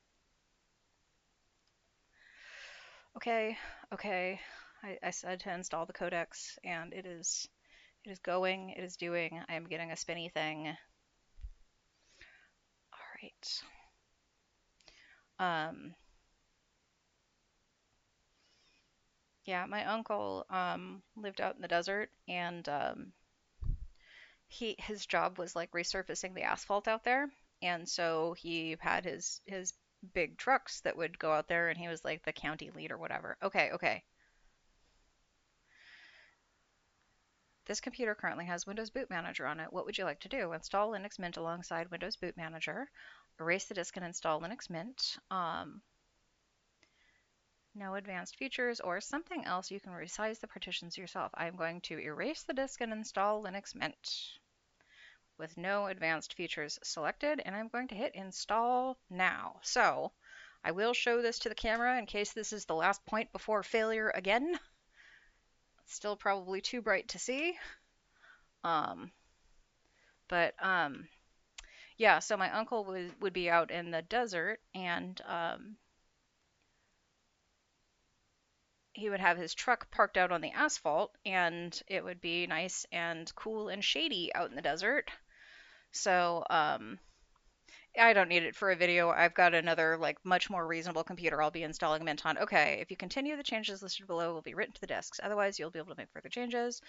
okay, okay. I said to install the codecs, and it is going. It is doing. I am getting a spinny thing. right. Um, yeah, my uncle lived out in the desert, and his job was like resurfacing the asphalt out there, and so he had his big trucks that would go out there, and he was like the county lead or whatever. Okay, okay. This computer currently has Windows Boot Manager on it. What would you like to do? Install Linux Mint alongside Windows Boot Manager. Erase the disk and install Linux Mint. No advanced features or something else. You can resize the partitions yourself. I'm going to erase the disk and install Linux Mint with no advanced features selected, and I'm going to hit install now. So I will show this to the camera in case this is the last point before failure again. It's still probably too bright to see. Um, but yeah, so my uncle would be out in the desert, and he would have his truck parked out on the asphalt, and it would be nice and cool and shady out in the desert. So I don't need it for a video. I've got another, like, much more reasonable computer I'll be installing Mint on. Okay, if you continue, the changes listed below will be written to the disks. Otherwise, you'll be able to make further changes.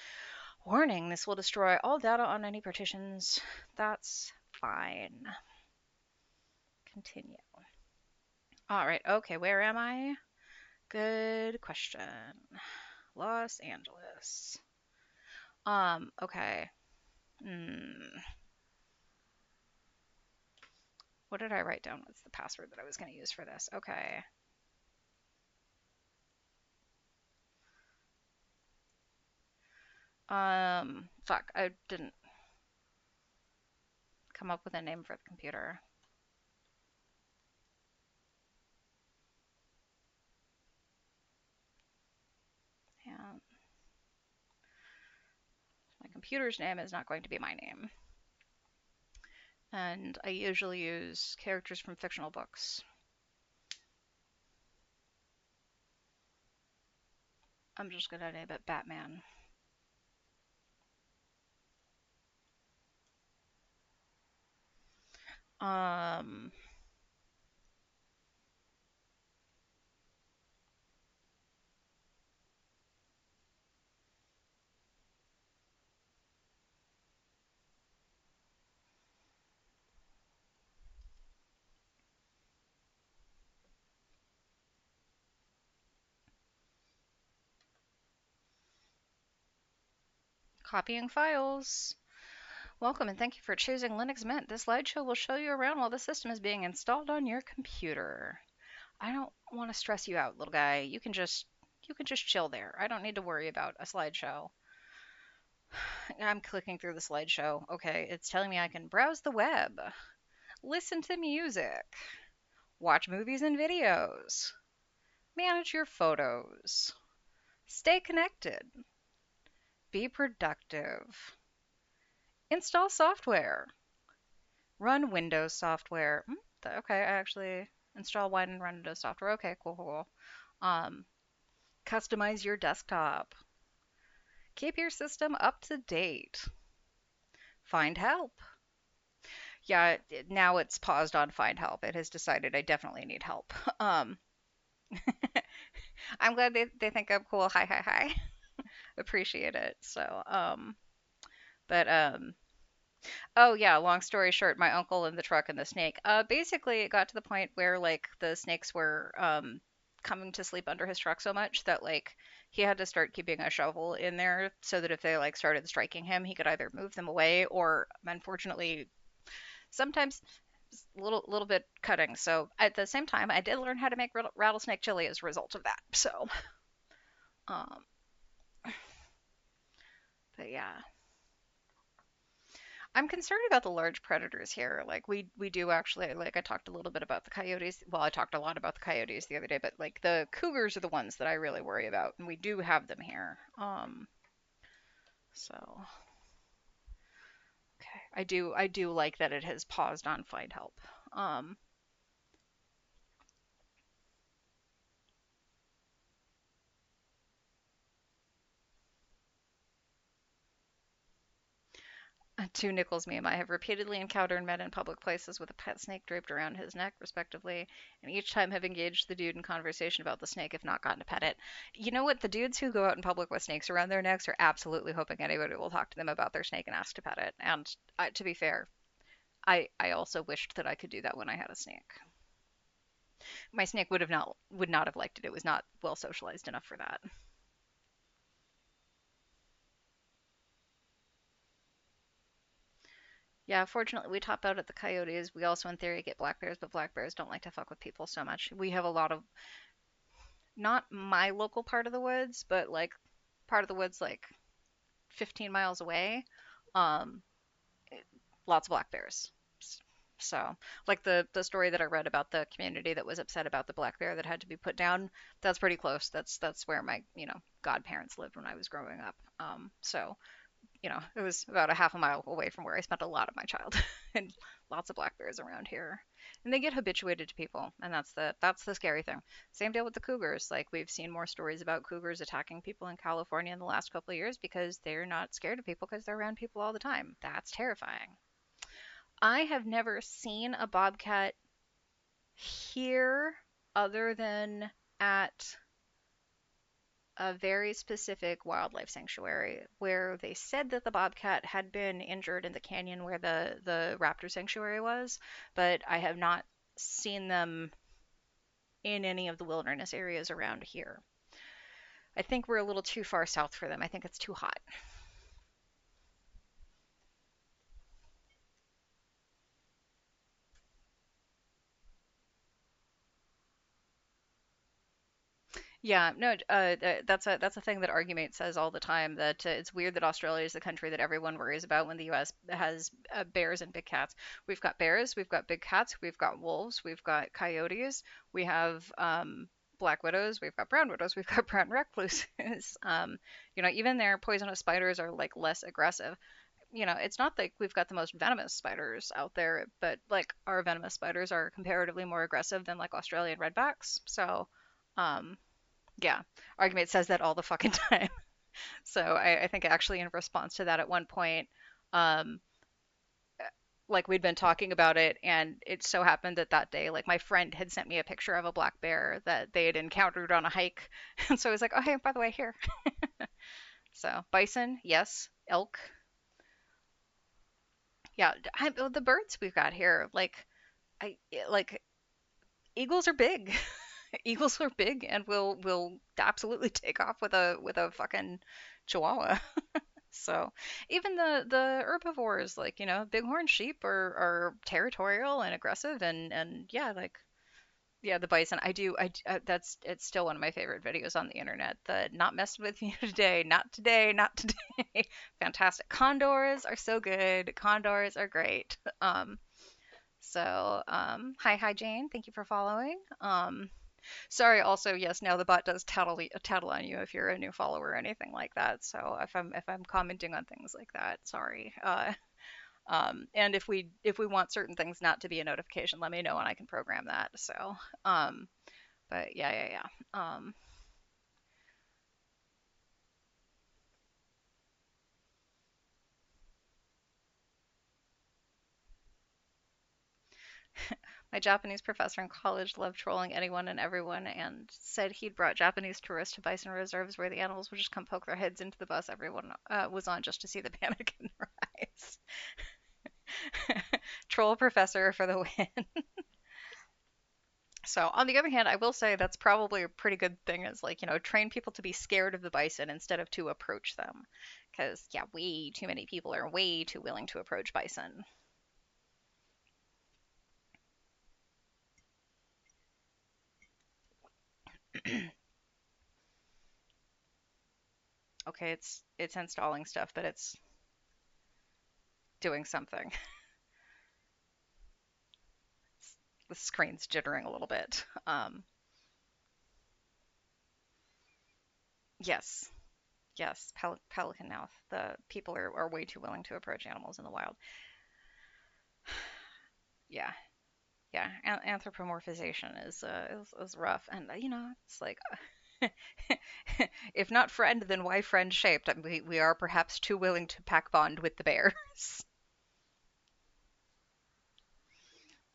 Warning, this will destroy all data on any partitions. That's fine. Continue. All right, okay, where am I? Good question. Los Angeles. Okay. Hmm. What did I write down? What's the password that I was going to use for this? Okay. Fuck, I didn't come up with a name for the computer. Yeah. My computer's name is not going to be my name. And I usually use characters from fictional books. I'm just going to name it Batman. Um, Copying files. Welcome and thank you for choosing Linux Mint. This slideshow will show you around while the system is being installed on your computer. I don't want to stress you out, little guy. You can just chill there. I don't need to worry about a slideshow. I'm clicking through the slideshow. Okay, it's telling me I can browse the web, listen to music, watch movies and videos, manage your photos, stay connected, be productive, install software, run Windows software. Okay, I actually install Wine and run Windows software. Okay, cool, cool. Um, Customize your desktop, keep your system up to date, find help. Yeah, now it's paused on find help. It has decided I definitely need help. Um, I'm glad they think I'm cool. Hi, hi, hi. Appreciate it. But oh yeah, long story short, my uncle and the truck and the snake. Basically it got to the point where like the snakes were coming to sleep under his truck so much that like he had to start keeping a shovel in there so that if they like started striking him, he could either move them away or unfortunately sometimes little bit cutting. So at the same time, I did learn how to make rattlesnake chili as a result of that. So, um, but yeah, I'm concerned about the large predators here. Like we do actually like I talked a little bit about the coyotes. Well, I talked a lot about the coyotes the other day, but like the cougars are the ones that I really worry about, and we do have them here. So okay, I do like that it has paused on find help. Um, To Nichols meme, I have repeatedly encountered men in public places with a pet snake draped around his neck, respectively, and each time have engaged the dude in conversation about the snake, if not gotten to pet it. You know what? The dudes who go out in public with snakes around their necks are absolutely hoping anybody will talk to them about their snake and ask to pet it. And to be fair, I also wished that I could do that when I had a snake. My snake would not have liked it. It was not well socialized enough for that. Yeah, fortunately, we top out at the coyotes. We also, in theory, get black bears, but black bears don't like to fuck with people so much. We have a lot of, not my local part of the woods, but like part of the woods like 15 miles away. Um, Lots of black bears. So, like the story that I read about the community that was upset about the black bear that had to be put down, that's pretty close. That's where my godparents lived when I was growing up. So it was about a half a mile away from where I spent a lot of my childhood. And lots of black bears around here. And they get habituated to people, and that's the scary thing. Same deal with the cougars. Like we've seen more stories about cougars attacking people in California in the last couple of years because they're not scared of people because they're around people all the time. That's terrifying. I have never seen a bobcat here other than at a very specific wildlife sanctuary where they said that the bobcat had been injured in the canyon where the raptor sanctuary was, but I have not seen them in any of the wilderness areas around here. I think we're a little too far south for them. I think it's too hot. Yeah, no, that's a thing that Argumate says all the time that it's weird that Australia is the country that everyone worries about when the U.S. has bears and big cats. We've got bears, we've got big cats, we've got wolves, we've got coyotes, we have black widows, we've got brown widows, we've got brown recluses. Even their poisonous spiders are like less aggressive. It's not like we've got the most venomous spiders out there, but like our venomous spiders are comparatively more aggressive than like Australian redbacks. So. Um, yeah, Argumate says that all the fucking time. So I think actually in response to that at one point, um, like we'd been talking about it, and it so happened that that day, like my friend had sent me a picture of a black bear that they had encountered on a hike, and so I was like, oh hey, by the way, here. So bison, yes, elk, yeah. The birds we've got here, I like eagles are big. Eagles are big and will absolutely take off with a fucking chihuahua. So even the herbivores, like bighorn sheep are territorial and aggressive, and yeah, like yeah, the bison. That's it's still one of my favorite videos on the internet. The not messing with you today, not today, not today. Fantastic. Condors are so good. Condors are great. Hi Jane, thank you for following. Sorry, also, yes, now the bot does tattle on you if you're a new follower or anything like that. So if I'm commenting on things like that, sorry. And if we want certain things not to be a notification, let me know and I can program that. So, um, but yeah, yeah, yeah. My Japanese professor in college loved trolling anyone and everyone and said he'd brought Japanese tourists to bison reserves where the animals would just come poke their heads into the bus everyone was on just to see the panic in their eyes. Troll professor for the win. So, on the other hand, I will say that's probably a pretty good thing is like, train people to be scared of the bison instead of to approach them. Because, yeah, way too many people are way too willing to approach bison. Okay, it's installing stuff, but it's doing something. The screen's jittering a little bit. Yes, yes, pelican mouth. The people are way too willing to approach animals in the wild. Yeah, yeah. Anthropomorphization is rough, and it's like if not friend, then why friend shaped? We are perhaps too willing to pack bond with the bears.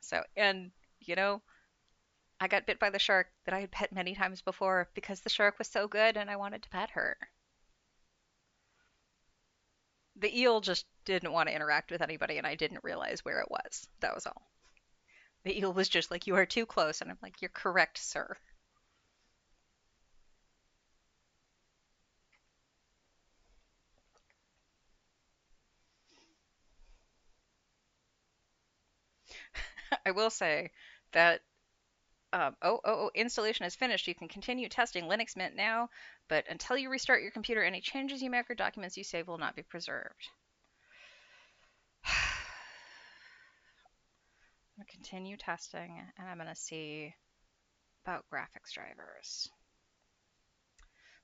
So, and you know, I got bit by the shark that I had pet many times before because the shark was so good and I wanted to pet her. The eel just didn't want to interact with anybody and I didn't realize where it was. That was all. The eel was just like, "You are too close." And I'm like, "You're correct, sir." I will say that installation is finished. You can continue testing Linux Mint now, but until you restart your computer, any changes you make or documents you save will not be preserved. I'm going to continue testing and I'm going to see about graphics drivers.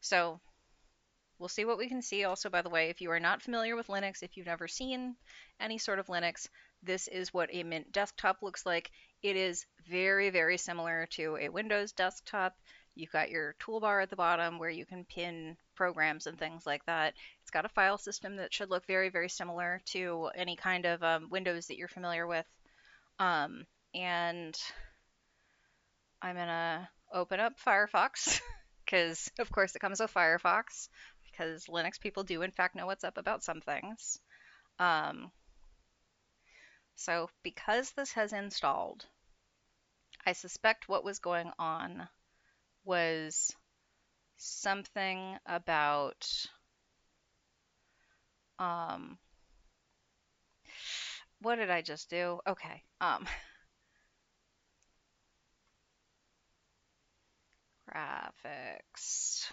So we'll see what we can see. Also, by the way, if you are not familiar with Linux, if you've never seen any sort of Linux, this is what a Mint desktop looks like. It is very, very similar to a Windows desktop. You've got your toolbar at the bottom where you can pin programs and things like that. It's got a file system that should look very, very similar to any kind of Windows that you're familiar with. Um, and I'm gonna open up Firefox because, of course, it comes with Firefox because Linux people do, in fact, know what's up about some things. Um, so, because this has installed, I suspect what was going on was something about um, what did I just do? Okay. Graphics.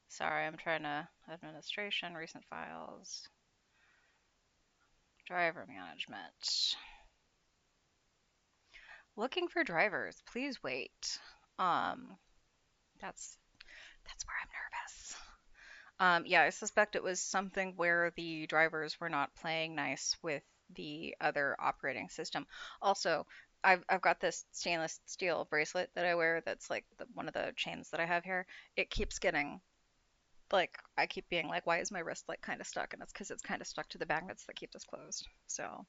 Sorry, I'm trying to administration, recent files, driver management. Looking for drivers. Please wait. Um, that's that's where I'm nervous. Yeah, I suspect it was something where the drivers were not playing nice with the other operating system. Also, I've got this stainless steel bracelet that I wear that's like one of the chains that I have here. It keeps getting like I keep being like, why is my wrist like kind of stuck? And it's because it's kind of stuck to the magnets that keep this closed. So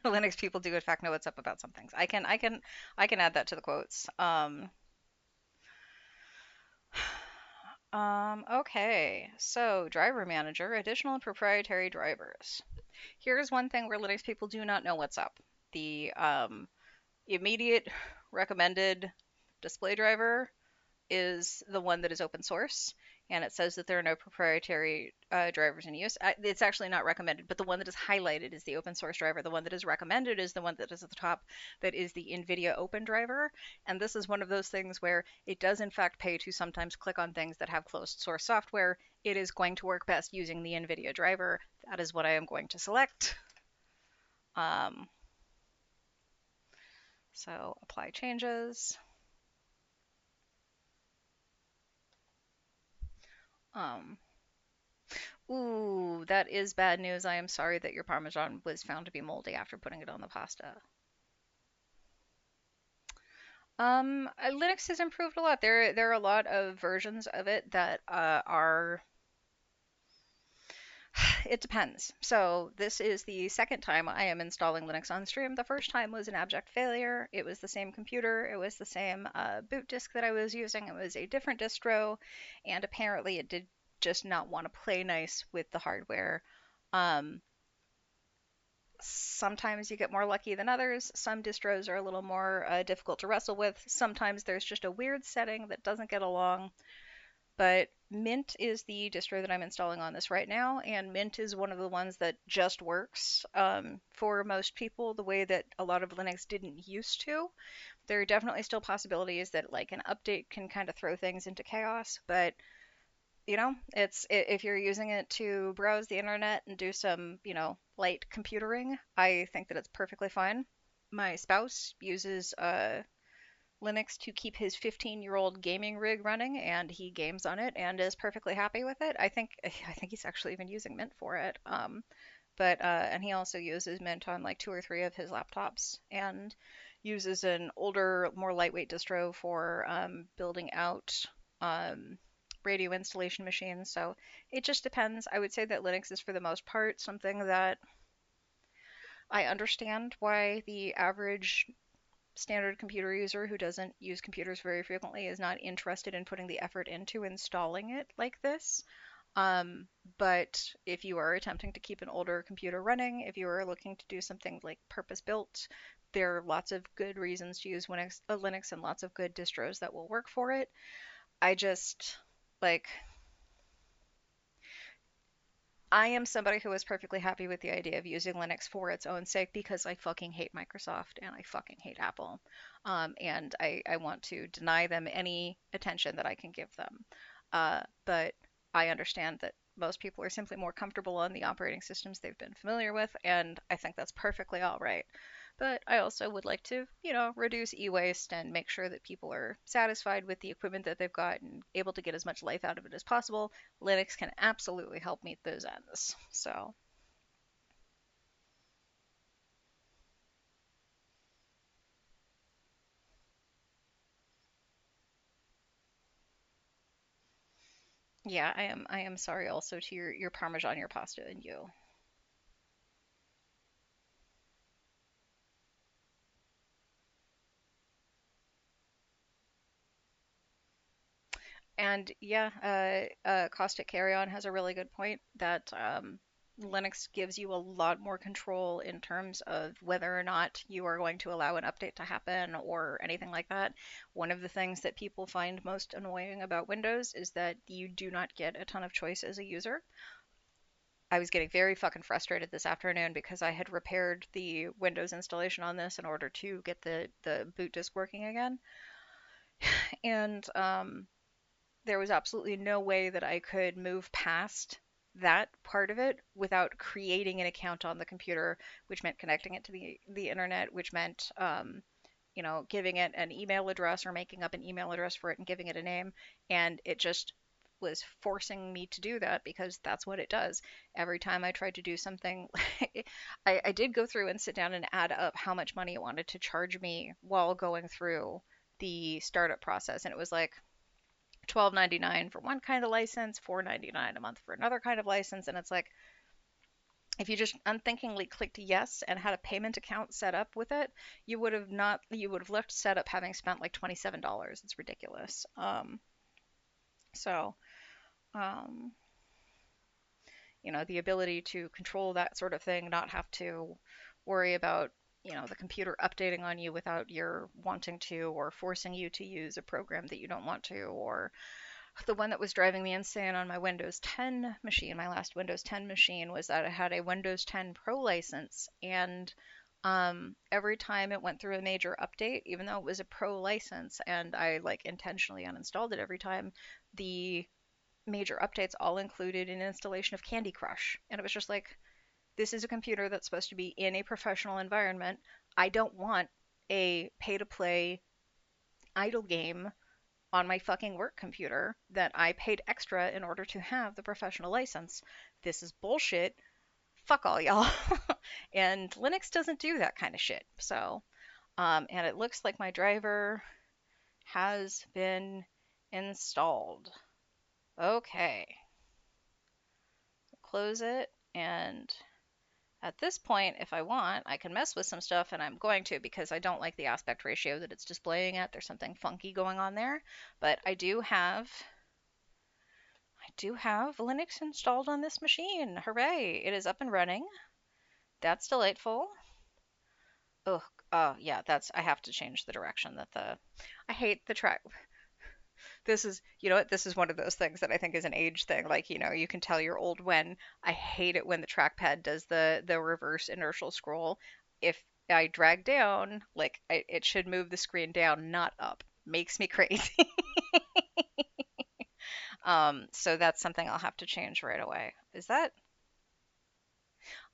Linux people do in fact know what's up about some things. I can add that to the quotes. Okay, so driver manager, additional and proprietary drivers. Here's one thing where Linux people do not know what's up. The immediate recommended display driver is the one that is open source, and it says that there are no proprietary drivers in use. It's actually not recommended, but the one that is highlighted is the open source driver. The one that is recommended is the one that is at the top, that is the NVIDIA Open driver. And this is one of those things where it does in fact pay to sometimes click on things that have closed source software. It is going to work best using the NVIDIA driver. That is what I am going to select. Um, so apply changes. Um, Ooh, that is bad news. I am sorry that your Parmesan was found to be moldy after putting it on the pasta. Linux has improved a lot. There are a lot of versions of it that are. It depends. So this is the second time I am installing Linux on stream. The first time was an abject failure. It was the same computer. It was the same boot disk that I was using. It was a different distro, and apparently it did just not want to play nice with the hardware. Um, Sometimes you get more lucky than others. Some distros are a little more difficult to wrestle with. Sometimes there's just a weird setting that doesn't get along. But Mint is the distro that I'm installing on this right now, and Mint is one of the ones that just works for most people the way that a lot of Linux didn't used to. There are definitely still possibilities that like an update can kind of throw things into chaos, but if you're using it to browse the internet and do some, light computering, I think that it's perfectly fine. My spouse uses Linux to keep his 15-year-old gaming rig running, and he games on it and is perfectly happy with it. I think he's actually even using Mint for it. But and he also uses Mint on like two or three of his laptops, and uses an older, more lightweight distro for building out um, radio installation machines. So it just depends. I would say that Linux is for the most part something that I understand why the average standard computer user who doesn't use computers very frequently is not interested in putting the effort into installing it like this. Um, but if you are attempting to keep an older computer running, if you are looking to do something like purpose built, there are lots of good reasons to use Linux and lots of good distros that will work for it. I just like I am somebody who is perfectly happy with the idea of using Linux for its own sake because I fucking hate Microsoft and I fucking hate Apple. And I want to deny them any attention that I can give them. But I understand that most people are simply more comfortable on the operating systems they've been familiar with, and I think that's perfectly all right. But I also would like to, reduce e-waste and make sure that people are satisfied with the equipment that they've got and able to get as much life out of it as possible. Linux can absolutely help meet those ends. So, yeah, I am sorry also to your Parmesan, your pasta, and you. And yeah, Caustic Carry-On has a really good point that Linux gives you a lot more control in terms of whether or not you are going to allow an update to happen or anything like that. One of the things that people find most annoying about Windows is that you do not get a ton of choice as a user. I was getting very fucking frustrated this afternoon because I had repaired the Windows installation on this in order to get the boot disk working again. And there was absolutely no way that I could move past that part of it without creating an account on the computer, which meant connecting it to the internet, which meant giving it an email address or making up an email address for it and giving it a name. And it just was forcing me to do that because that's what it does. Every time I tried to do something, I did go through and sit down and add up how much money it wanted to charge me while going through the startup process. And it was like $12.99 for one kind of license, $4.99 a month for another kind of license, and it's like if you just unthinkingly clicked yes and had a payment account set up with it, you would have left setup having spent like $27. It's ridiculous. So um, the ability to control that sort of thing, not have to worry about the computer updating on you without your wanting to, or forcing you to use a program that you don't want to, or the one that was driving me insane on my Windows 10 machine, my last Windows 10 machine, was that it had a Windows 10 Pro license. And every time it went through a major update, even though it was a Pro license, and I like intentionally uninstalled it every time, the major updates all included an installation of Candy Crush. And it was just like, this is a computer that's supposed to be in a professional environment. I don't want a pay to play idle game on my fucking work computer that I paid extra in order to have the professional license. This is bullshit. Fuck all y'all. And Linux doesn't do that kind of shit. So, and it looks like my driver has been installed. Okay, close it. And at this point, if I want, I can mess with some stuff, and I'm going to because I don't like the aspect ratio that it's displaying at. There's something funky going on there. But I do have Linux installed on this machine. Hooray! It is up and running. That's delightful. Ugh. Yeah, I have to change the direction that I hate the track. This is, you know what? This is one of those things that I think is an age thing. Like, you can tell you're old when I hate it when the trackpad does the reverse inertial scroll. If I drag down, like, it should move the screen down, not up. Makes me crazy. So that's something I'll have to change right away. Is that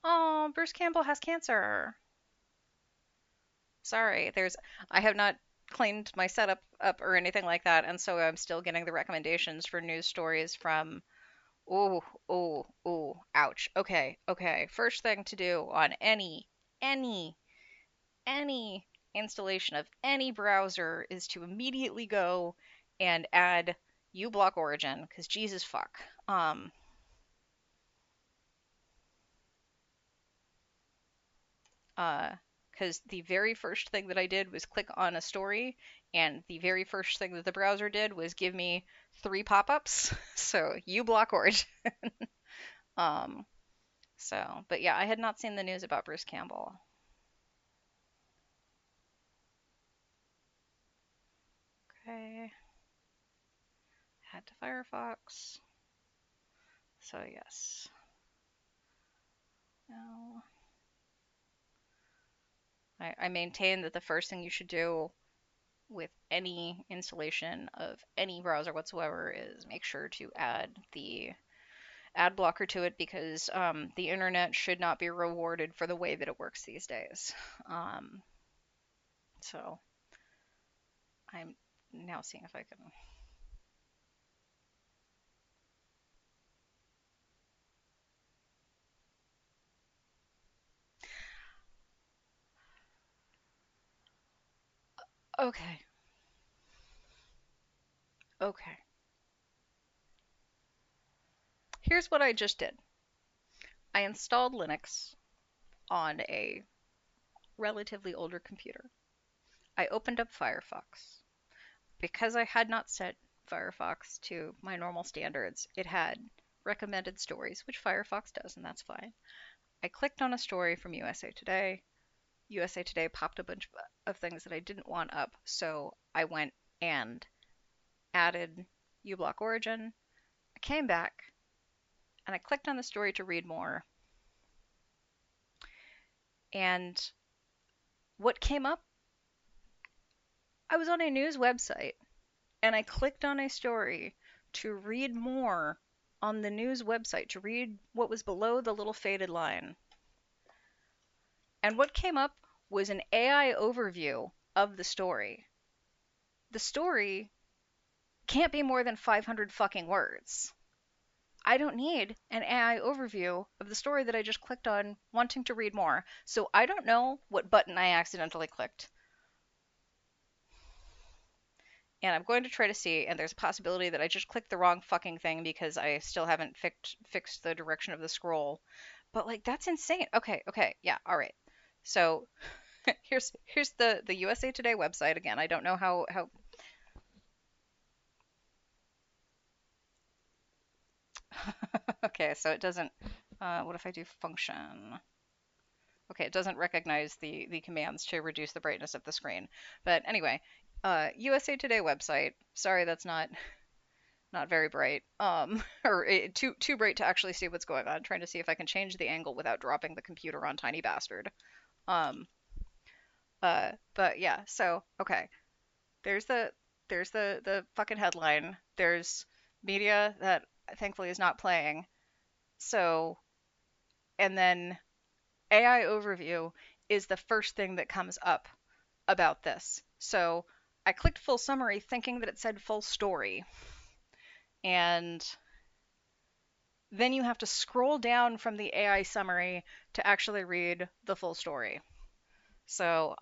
Oh, Bruce Campbell has cancer. Sorry, I have not cleaned my setup up or anything like that, and so I'm still getting the recommendations for news stories from. Oh, oh, oh, ouch. Okay, okay. First thing to do on any, any installation of any browser is to immediately go and add uBlock Origin, because Jesus fuck. Um, uh, because the very first thing that I did was click on a story, and the very first thing that the browser did was give me three pop-ups. So uBlock Origin. Um, but yeah, I had not seen the news about Bruce Campbell. Okay, add to Firefox. So yes. No. I maintain that the first thing you should do with any installation of any browser whatsoever is make sure to add the ad blocker to it, because the internet should not be rewarded for the way that it works these days. Um, so I'm now seeing if I can. Okay, okay. Here's what I just did. I installed Linux on a relatively older computer. I opened up Firefox. Because I had not set Firefox to my normal standards, it had recommended stories, which Firefox does, and that's fine. I clicked on a story from USA Today. USA Today popped a bunch of things that I didn't want up, so I went and added uBlock Origin. I came back and I clicked on the story to read more. And what came up? I was on a news website and I clicked on a story to read more on the news website, to read what was below the little faded line. And what came up was an AI overview of the story. The story can't be more than 500 fucking words. I don't need an AI overview of the story that I just clicked on wanting to read more. So I don't know what button I accidentally clicked. And I'm going to try to see, and there's a possibility that I just clicked the wrong fucking thing because I still haven't fixed the direction of the scroll. But like that's insane. Okay, yeah, all right. So here's the USA Today website again. I don't know how. Okay, so it doesn't. What if I do function? Okay, it doesn't recognize the commands to reduce the brightness of the screen. But anyway, USA Today website. Sorry, that's not very bright. Or too bright to actually see what's going on. Trying to see if I can change the angle without dropping the computer on Tiny Bastard. Um, but yeah. So okay, there's the fucking headline. There's media that thankfully is not playing. So and then AI overview is the first thing that comes up about this. So I clicked full summary thinking that it said full story. And then you have to scroll down from the AI summary to actually read the full story. So,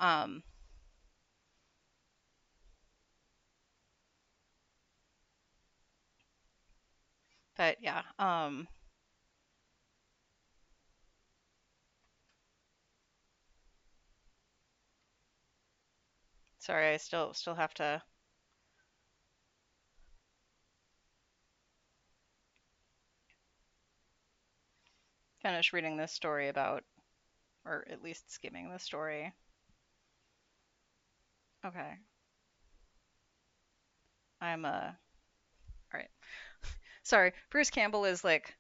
but yeah, sorry, I still have to finish reading this story about, or at least skimming the story. Okay, all right. Sorry, Bruce Campbell is like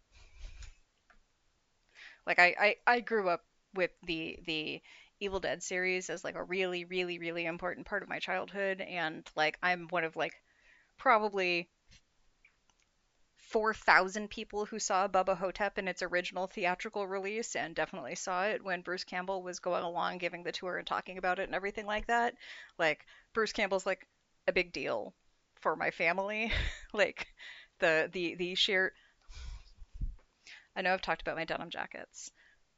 I grew up with the Evil Dead series as like a really important part of my childhood, and like I'm one of like probably 4,000 people who saw Bubba Hotep in its original theatrical release, and definitely saw it when Bruce Campbell was going along giving the tour and talking about it and everything like that. Like Bruce Campbell's like a big deal for my family. Like the sheer, I know I've talked about my denim jackets.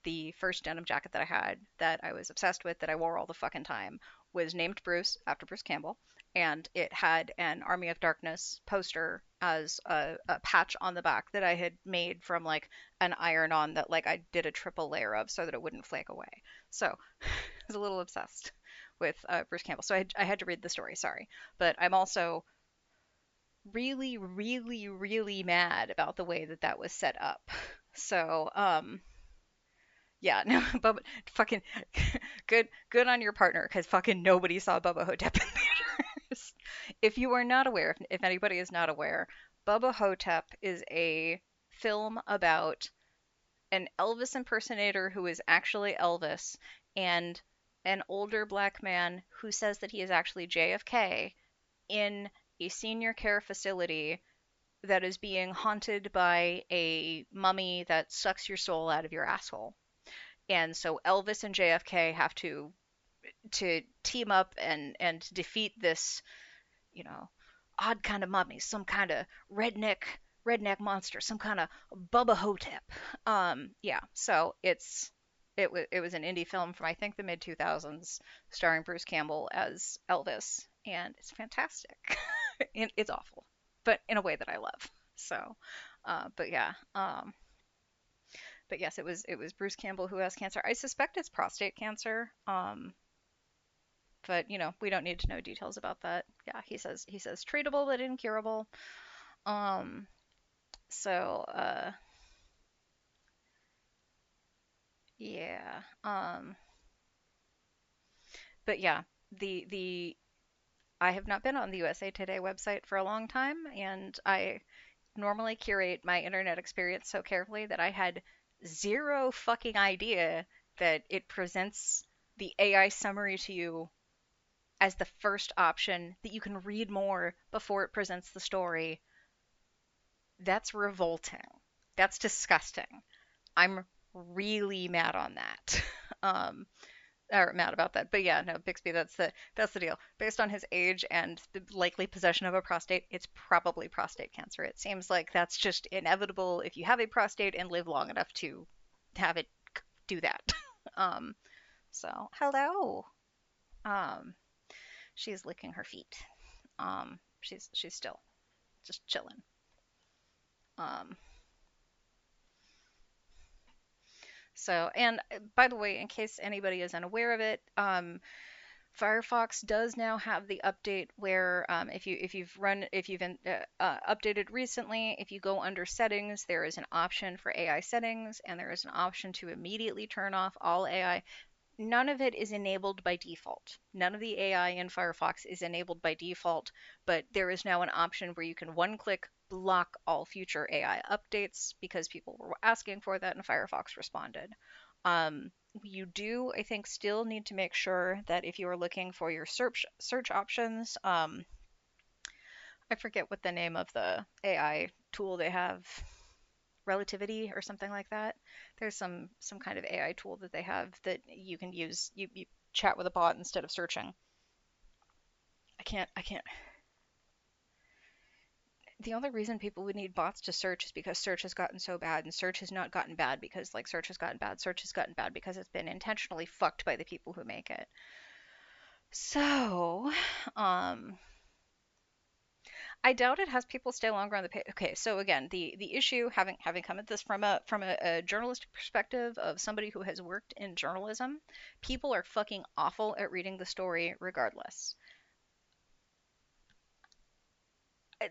The first denim jacket that I had that I was obsessed with, that I wore all the fucking time, was named Bruce after Bruce Campbell, and it had an Army of Darkness poster as a patch on the back that I had made from like an iron-on that like I did a triple layer of so that it wouldn't flake away. So I was a little obsessed with Bruce Campbell. So I had to read the story, sorry. But I'm also really, really, really mad about the way that that was set up. So, yeah, no, Bubba, fucking good on your partner, because fucking nobody saw Bubba Hotep in theaters. If you are not aware, if anybody is not aware, Bubba Hotep is a film about an Elvis impersonator who is actually Elvis and an older black man who says that he is actually JFK in a senior care facility that is being haunted by a mummy that sucks your soul out of your asshole. And so Elvis and JFK have to team up and defeat this, you know, odd kind of mummy, some kind of redneck monster, some kind of Bubba Hotep. Yeah, so it was an indie film from I think the mid 2000s, starring Bruce Campbell as Elvis, and it's fantastic. It's awful, but in a way that I love. So, but yeah, but yes, it was Bruce Campbell who has cancer. I suspect it's prostate cancer. But we don't need to know details about that. Yeah, he says treatable but incurable. Um, so yeah. But yeah, the I have not been on the USA Today website for a long time, and I normally curate my internet experience so carefully that I had zero fucking idea that it presents the AI summary to you as the first option, that you can read more before it presents the story. That's revolting. That's disgusting. I'm really mad on that. um, or mad about that. But yeah, no, Bixby, that's the deal. Based on his age and the likely possession of a prostate, it's probably prostate cancer. It seems like that's just inevitable if you have a prostate and live long enough to have it do that. um, so hello. Um, she's licking her feet. She's still just chilling. Um, and by the way, in case anybody is unaware of it, Firefox does now have the update where if you've updated recently, if you go under settings, there is an option for AI settings, and there is an option to immediately turn off all AI. None of it is enabled by default. None of the AI in Firefox is enabled by default, but there is now an option where you can one click block all future AI updates because people were asking for that and Firefox responded. You do, I think, still need to make sure that if you are looking for your search options, I forget what the name of the AI tool they have, Relativity or something like that. There's some kind of AI tool that they have that you can use. You chat with a bot instead of searching. I can't. The only reason people would need bots to search is because search has gotten so bad, and search has not gotten bad because like search has gotten bad. Search has gotten bad because it's been intentionally fucked by the people who make it. So, um, I doubt it has people stay longer on the page. Okay, so again, the issue, having come at this from a journalistic perspective of somebody who has worked in journalism, people are fucking awful at reading the story regardless.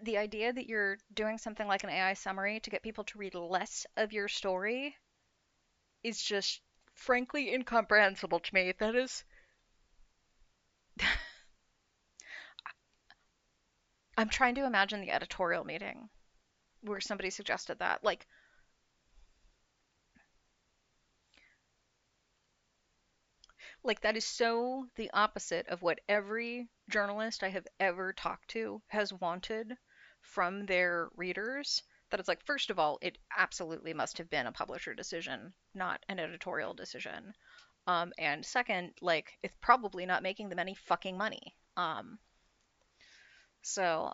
The idea that you're doing something like an AI summary to get people to read less of your story is just frankly incomprehensible to me. That is, I'm trying to imagine the editorial meeting where somebody suggested that. Like that is so the opposite of what every journalist I have ever talked to has wanted from their readers. That it's like, first of all, it absolutely must have been a publisher decision, not an editorial decision. And second, like, it's probably not making them any fucking money. So,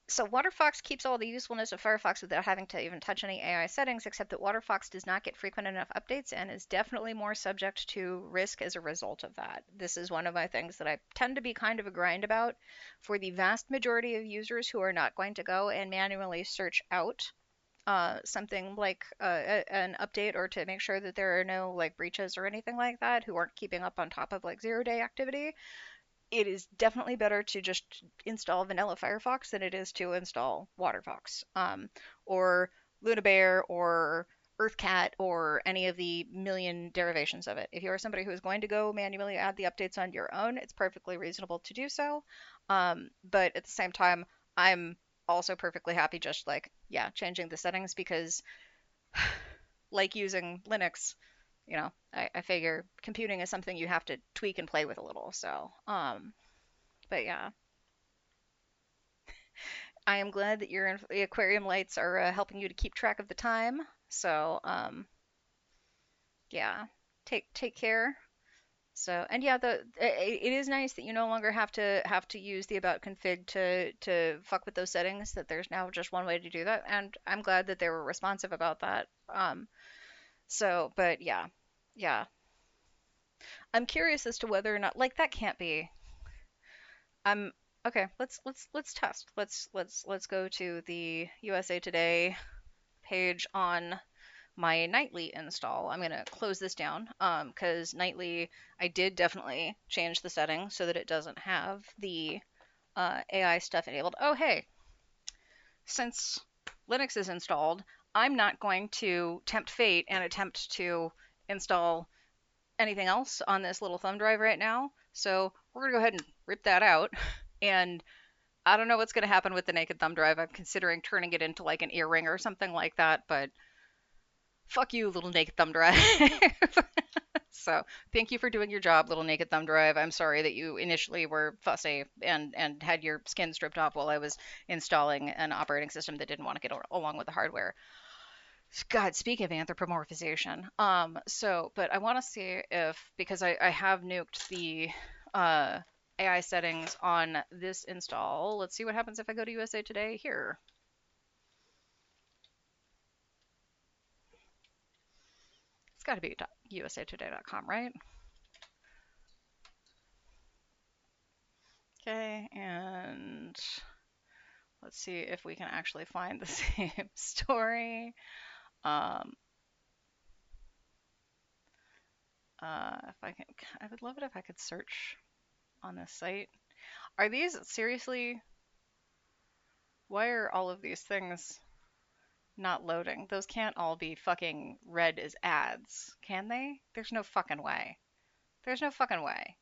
So WaterFox keeps all the usefulness of Firefox without having to even touch any AI settings, except that WaterFox does not get frequent enough updates and is definitely more subject to risk as a result of that. This is one of my things that I tend to be kind of a grind about for the vast majority of users who are not going to go and manually search out something like an update or to make sure that there are no like breaches or anything like that, who aren't keeping up on top of like 0 day activity. It is definitely better to just install vanilla Firefox than it is to install WaterFox, or LunaBear or EarthCat or any of the million derivations of it. If you're somebody who is going to go manually add the updates on your own, it's perfectly reasonable to do so. But at the same time, I'm also perfectly happy just like, yeah, changing the settings because, like using Linux, I figure computing is something you have to tweak and play with a little. So, but yeah, I am glad that the aquarium lights are helping you to keep track of the time. So, yeah, take care. So, and yeah, it is nice that you no longer have to use the about config to fuck with those settings. That there's now just one way to do that, and I'm glad that they were responsive about that. So, but yeah, yeah, I'm curious as to whether or not like that can't be. I'm okay. Let's test. Let's go to the USA Today page on my nightly install. I'm gonna close this down because nightly I did definitely change the setting so that it doesn't have the AI stuff enabled. Oh hey, since Linux is installed, I'm not going to tempt fate and attempt to install anything else on this little thumb drive right now. So we're gonna go ahead and rip that out. And I don't know what's gonna happen with the naked thumb drive. I'm considering turning it into like an earring or something like that, but fuck you, little naked thumb drive. So thank you for doing your job, little naked thumb drive. I'm sorry that you initially were fussy and had your skin stripped off while I was installing an operating system that didn't want to get along with the hardware. God, speaking of anthropomorphization, but I want to see if, because I have nuked the uh, AI settings on this install. Let's see what happens if I go to USA Today here. It's got to be usatoday.com, right? Okay, and let's see if we can actually find the same story. Um, if I can, I would love it if I could search on this site. Are these seriously? Why are all of these things not loading? Those can't all be fucking read as ads, can they? There's no fucking way. There's no fucking way.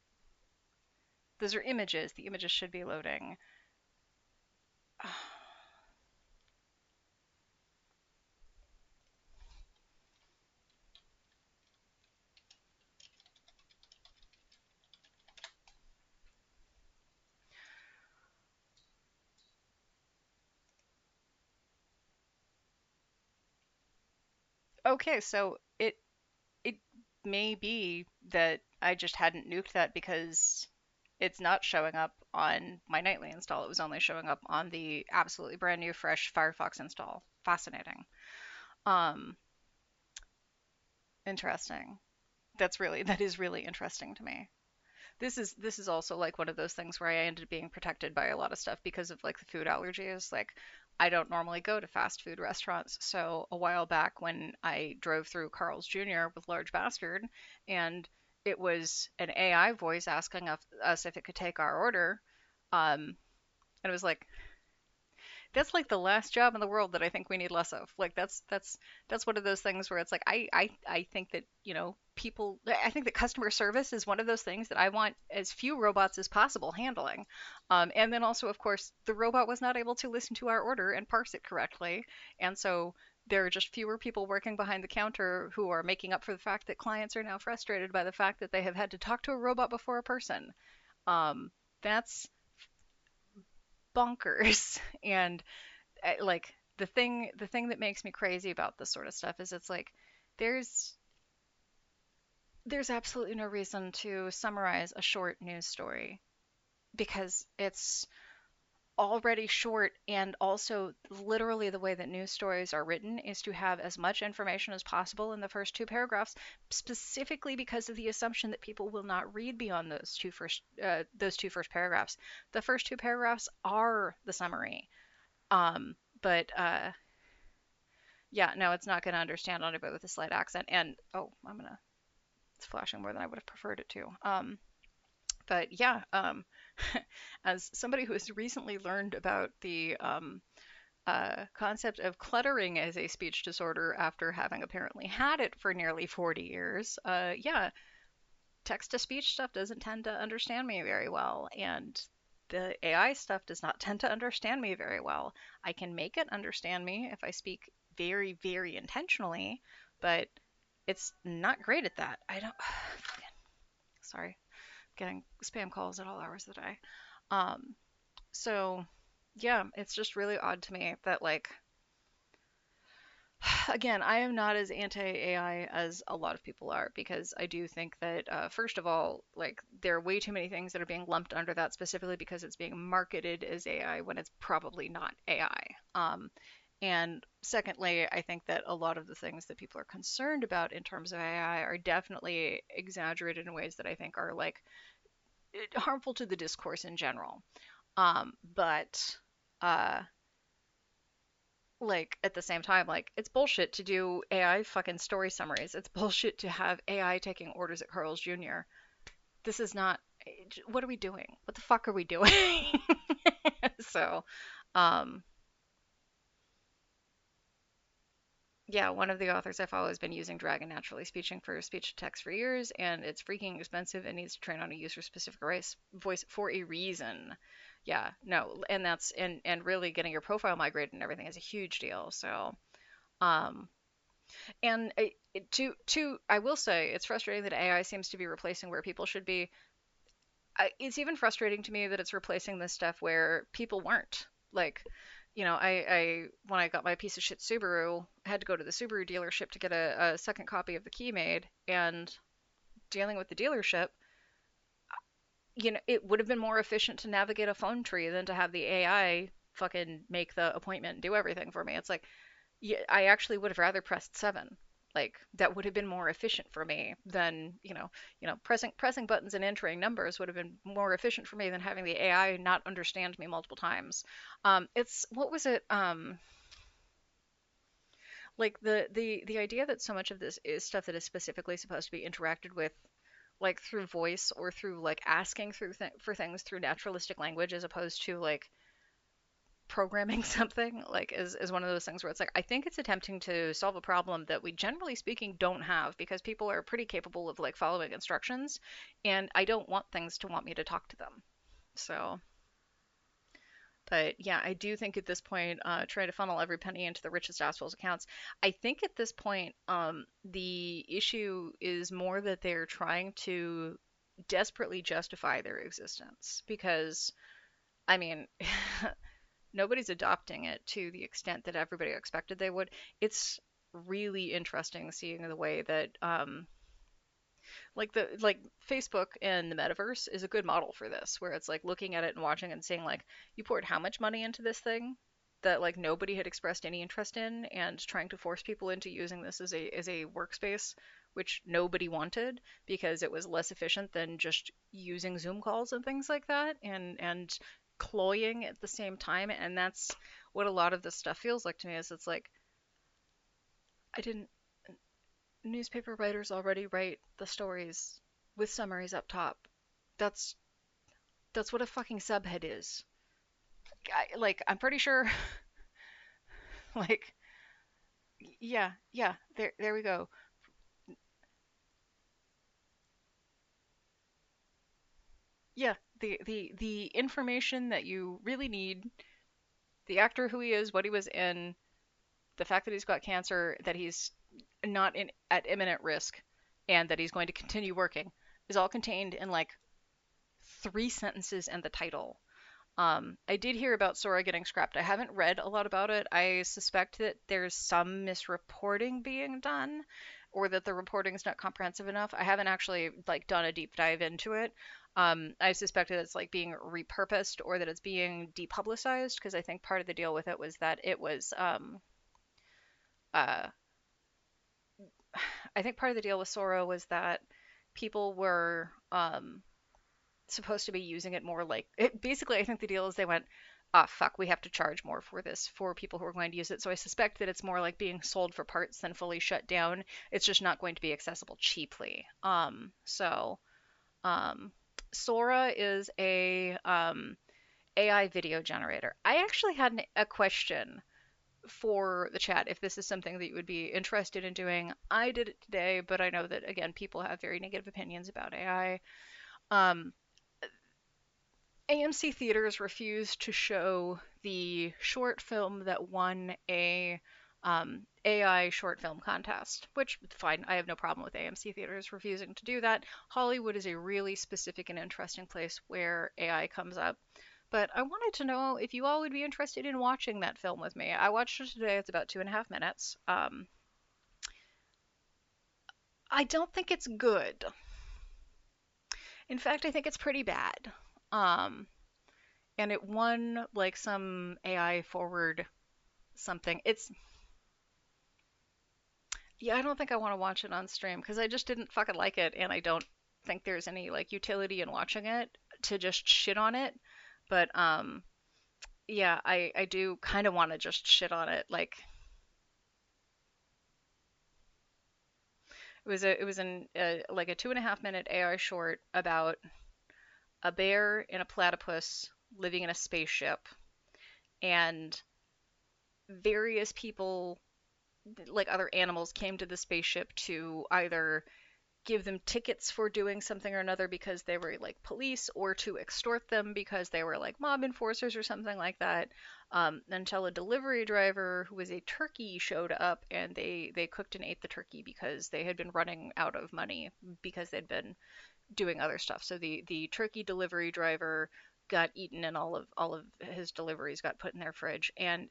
Those are images. The images should be loading. Okay, so it may be that I just hadn't nuked that because it's not showing up on my nightly install. It was only showing up on the absolutely brand new fresh Firefox install. Fascinating. Um, Interesting. That is really interesting to me. This is also like one of those things where I ended up being protected by a lot of stuff because of like the food allergies. Like I don't normally go to fast food restaurants, so a while back when I drove through Carl's Jr. with Large Bastard, and it was an AI voice asking us if it could take our order, and it was like, that's like the last job in the world that I think we need less of. Like that's one of those things where it's like I think that, people, I think that customer service is one of those things that I want as few robots as possible handling. And then also, of course, the robot was not able to listen to our order and parse it correctly. And so there are just fewer people working behind the counter who are making up for the fact that clients are now frustrated by the fact that they have had to talk to a robot before a person. That's bonkers. And like the thing that makes me crazy about this sort of stuff is it's like there's there's absolutely no reason to summarize a short news story because it's already short, and also literally the way that news stories are written is to have as much information as possible in the first two paragraphs, specifically because of the assumption that people will not read beyond those two first paragraphs. The first two paragraphs are the summary. But yeah, no, it's not going to understand anybody with a slight accent. And oh, it's flashing more than I would have preferred it to. But yeah, as somebody who has recently learned about the concept of cluttering as a speech disorder after having apparently had it for nearly 40 years, yeah, text to speech stuff doesn't tend to understand me very well. And the AI stuff does not tend to understand me very well. I can make it understand me if I speak very, very intentionally, but it's not great at that. I don't. Sorry, getting spam calls at all hours of the day. Um, so yeah, it's just really odd to me that like again, I am not as anti-AI as a lot of people are because I do think that first of all, like there are way too many things that are being lumped under that specifically because it's being marketed as AI when it's probably not AI. And secondly, I think that a lot of the things that people are concerned about in terms of AI are definitely exaggerated in ways that I think are like harmful to the discourse in general. But like at the same time, like it's bullshit to do AI fucking story summaries. It's bullshit to have AI taking orders at Carl's Jr. This is not. What are we doing? What the fuck are we doing? So, um, yeah, one of the authors I follow has been using Dragon Naturally Speaking for speech to text for years, and it's freaking expensive and needs to train on a user specific voice for a reason. Yeah, no, and and really getting your profile migrated and everything is a huge deal. So, um, and I will say it's frustrating that AI seems to be replacing where people should be. It's even frustrating to me that it's replacing this stuff where people weren't. Like, I when I got my piece of shit Subaru, I had to go to the Subaru dealership to get a second copy of the key made, and dealing with the dealership, it would have been more efficient to navigate a phone tree than to have the AI fucking make the appointment and do everything for me. It's like, yeah, I actually would have rather pressed 7. Like that would have been more efficient for me than, pressing buttons and entering numbers would have been more efficient for me than having the AI not understand me multiple times. It's what was it? Like the idea that so much of this is stuff that is specifically supposed to be interacted with like through voice or through like asking for things through naturalistic language as opposed to like programming something like is one of those things where it's like I think it's attempting to solve a problem that we generally speaking don't have because people are pretty capable of like following instructions, and I don't want things to want me to talk to them. So, but yeah, I do think at this point, try to funnel every penny into the richest assholes' accounts. I think at this point, the issue is more that they're trying to desperately justify their existence because, I mean, nobody's adopting it to the extent that everybody expected they would. It's really interesting seeing the way that like Facebook and the metaverse is a good model for this, where it's like looking at it and watching and seeing like you poured how much money into this thing that like nobody had expressed any interest in, and trying to force people into using this as a workspace which nobody wanted because it was less efficient than just using Zoom calls and things like that, and cloying at the same time. And that's what a lot of this stuff feels like to me, is it's like I didn't newspaper writers already write the stories with summaries up top. That's that's what a fucking subhead is. I'm pretty sure like yeah, yeah, there we go. Yeah, the information that you really need, the actor, who he is, what he was in, the fact that he's got cancer, that he's not in at imminent risk, and that he's going to continue working, is all contained in like 3 sentences and the title. I did hear about Sora getting scrapped. I haven't read a lot about it. I suspect that there's some misreporting being done, or that the reporting is not comprehensive enough. I haven't actually like done a deep dive into it. I suspect that it's like being repurposed or that it's being depublicized because I think part of the deal with it was that it was uh, I think part of the deal with Sora was that people were supposed to be using it more like it, basically I think the deal is they went, ah fuck, we have to charge more for this for people who are going to use it. So I suspect that it's more like being sold for parts than fully shut down. It's just not going to be accessible cheaply. Um Sora is a AI video generator. I actually had a question for the chat if this is something that you would be interested in doing. I did it today, but I know that again people have very negative opinions about AI. Um, AMC theaters refused to show the short film that won a AI short film contest, which fine, I have no problem with AMC theaters refusing to do that. Hollywood is a really specific and interesting place where AI comes up. But I wanted to know if you all would be interested in watching that film with me. I watched it today. It's about 2.5 minutes. I don't think it's good. In fact, I think it's pretty bad. Um, and it won like some AI forward something. It's yeah, I don't think I want to watch it on stream because I just didn't fucking like it, and I don't think there's any like utility in watching it to just shit on it. But yeah, I do kind of want to just shit on it. Like it was an like a 2.5 minute AI short about a bear and a platypus living in a spaceship, and various people like other animals came to the spaceship to either give them tickets for doing something or another because they were like police or to extort them because they were like mob enforcers or something like that, until a delivery driver who was a turkey showed up and they cooked and ate the turkey because they had been running out of money because they'd been doing other stuff. So the turkey delivery driver got eaten and all of his deliveries got put in their fridge. And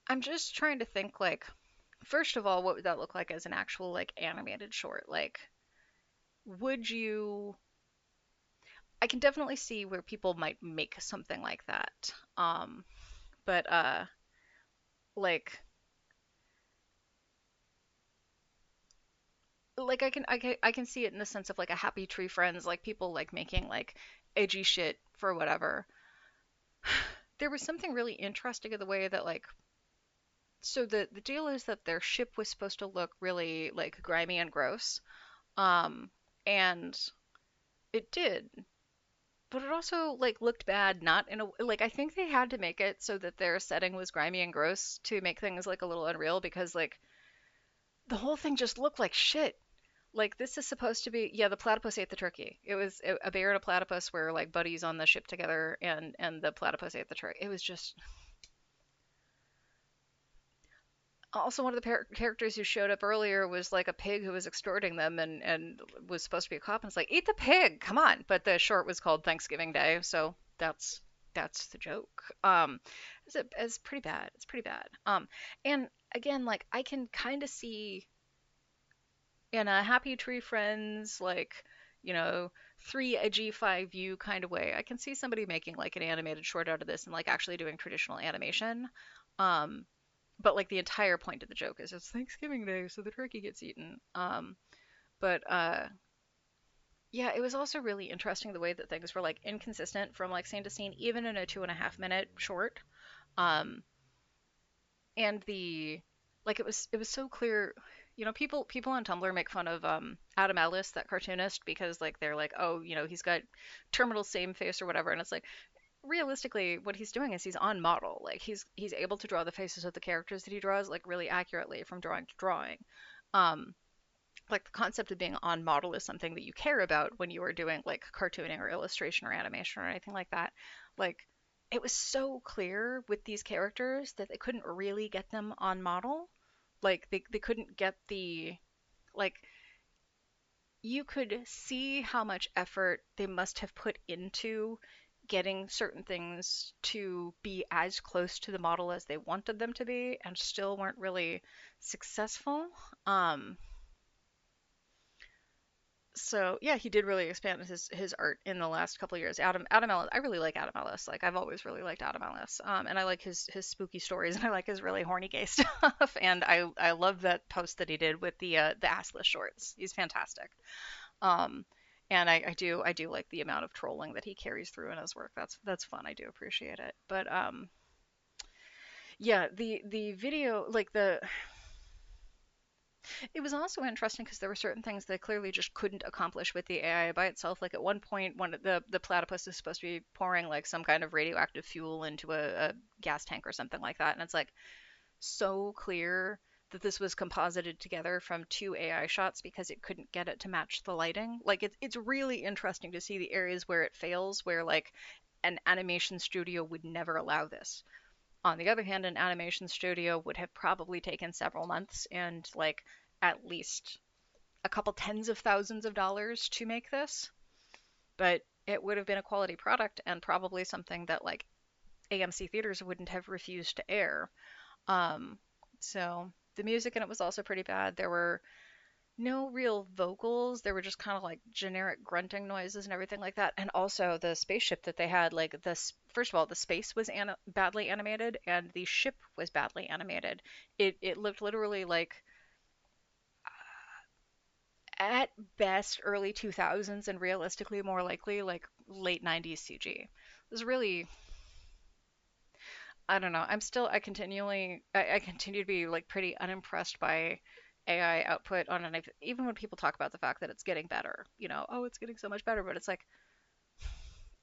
I'm just trying to think like first of all, what would that look like as an actual like animated short? Like would you I can definitely see where people might make something like that. But like I can see it in the sense of like a Happy Tree Friends, like people like making like edgy shit for whatever. There was something really interesting in the way that like so the deal is that their ship was supposed to look really like grimy and gross. Um and it did, but it also like looked bad not in a like I think they had to make it so that their setting was grimy and gross to make things like a little unreal because like the whole thing just looked like shit. Like this is supposed to be yeah, the platypus ate the turkey. It was a bear and a platypus were like buddies on the ship together and the platypus ate the turkey. It was just also one of the characters who showed up earlier was like a pig who was extorting them and was supposed to be a cop and it's like eat the pig, come on. But the short was called Thanksgiving Day, so that's the joke. It's pretty bad. It's pretty bad. And again, like I can kind of see in a Happy Tree Friends, like, you know, three edgy five view kind of way. I can see somebody making like an animated short out of this and like actually doing traditional animation. Um, but like the entire point of the joke is it's Thanksgiving Day, so the turkey gets eaten. But yeah, it was also really interesting the way that things were like inconsistent from like scene to scene, even in a 2.5 minute short. Um, and the like it was so clear. You know, people on Tumblr make fun of Adam Ellis, that cartoonist, because like they're like, oh, you know, he's got terminal same face or whatever, and it's like realistically what he's doing is he's on model. Like he's able to draw the faces of the characters that he draws like really accurately from drawing to drawing. Um, like the concept of being on model is something that you care about when you are doing like cartooning or illustration or animation or anything like that. Like it was so clear with these characters that they couldn't really get them on model. Like they couldn't get the like you could see how much effort they must have put into getting certain things to be as close to the model as they wanted them to be and still weren't really successful. Um So yeah, he did really expand his art in the last couple of years. Adam Ellis, I really like Adam Ellis. Like I've always really liked Adam Ellis. And I like his spooky stories, and I like his really horny gay stuff. And I love that post that he did with the assless shorts. He's fantastic. Um, and I do like the amount of trolling that he carries through in his work. That's fun. I do appreciate it. But yeah, the video, like the it was also interesting because there were certain things that clearly just couldn't accomplish with the AI by itself. Like at one point, one of the platypus is supposed to be pouring like some kind of radioactive fuel into a gas tank or something like that, and it's like so clear that this was composited together from two AI shots because it couldn't get it to match the lighting. Like it's really interesting to see the areas where it fails, where like an animation studio would never allow this. On the other hand, an animation studio would have probably taken several months and like at least a couple tens of thousands of dollars to make this, but it would have been a quality product and probably something that like AMC theaters wouldn't have refused to air. Um, so the music in it was also pretty bad. There were no real vocals. There were just kind of like generic grunting noises and everything like that. And also the spaceship that they had, like this, first of all, the space was badly animated and the ship was badly animated. It looked literally like at best early 2000s and realistically more likely like late 90s CG. It was really, I don't know. I continue to be like pretty unimpressed by AI output on an, even when people talk about the fact that it's getting better, oh, it's getting so much better, but it's like,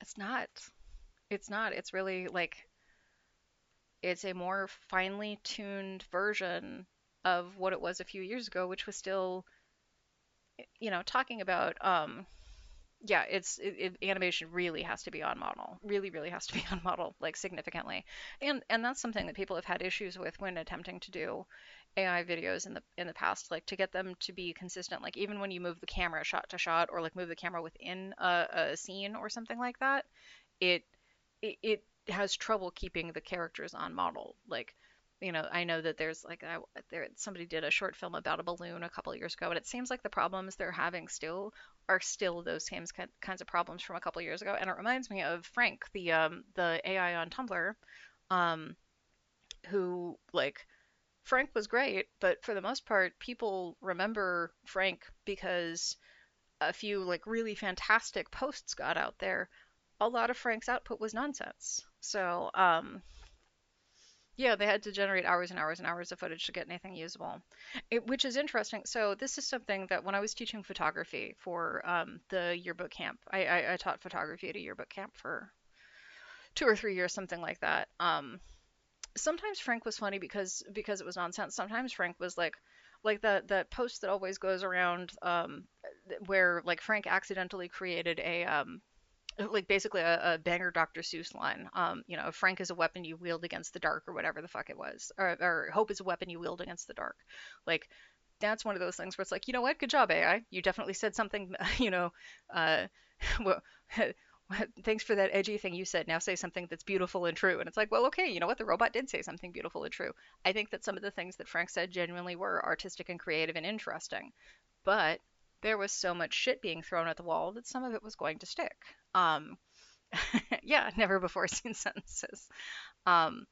it's not. It's not. It's really like, it's a more finely tuned version of what it was a few years ago, which was still, talking about yeah, animation really has to be on model. Really, really has to be on model, like significantly. And that's something that people have had issues with when attempting to do AI videos in the past, like to get them to be consistent. Like even when you move the camera shot to shot, or like move the camera within a scene or something like that, it it has trouble keeping the characters on model. Like, I know that there's like somebody did a short film about a balloon a couple of years ago, and it seems like the problems they're having still are still those same kinds of problems from a couple of years ago. And it reminds me of Frank, the AI on Tumblr, um, who like Frank was great, but for the most part, people remember Frank because a few like really fantastic posts got out there. A lot of Frank's output was nonsense. So, yeah, they had to generate hours and hours and hours of footage to get anything usable, which is interesting. So this is something that when I was teaching photography for the yearbook camp, I taught photography at a yearbook camp for 2 or 3 years, something like that. Sometimes Frank was funny because it was nonsense. Sometimes Frank was like that post that always goes around where like Frank accidentally created a like basically a banger Dr. Seuss line. Frank is a weapon you wield against the dark, or whatever the fuck it was, or hope is a weapon you wield against the dark. Like that's one of those things where it's like, you know what, good job AI, you definitely said something, uh, well, thanks for that edgy thing you said. Now say something that's beautiful and true. And it's like, well, okay, you know what, the robot did say something beautiful and true. I think that some of the things that Frank said genuinely were artistic and creative and interesting, but there was so much shit being thrown at the wall that some of it was going to stick. Um, yeah, never before seen sentences. Um,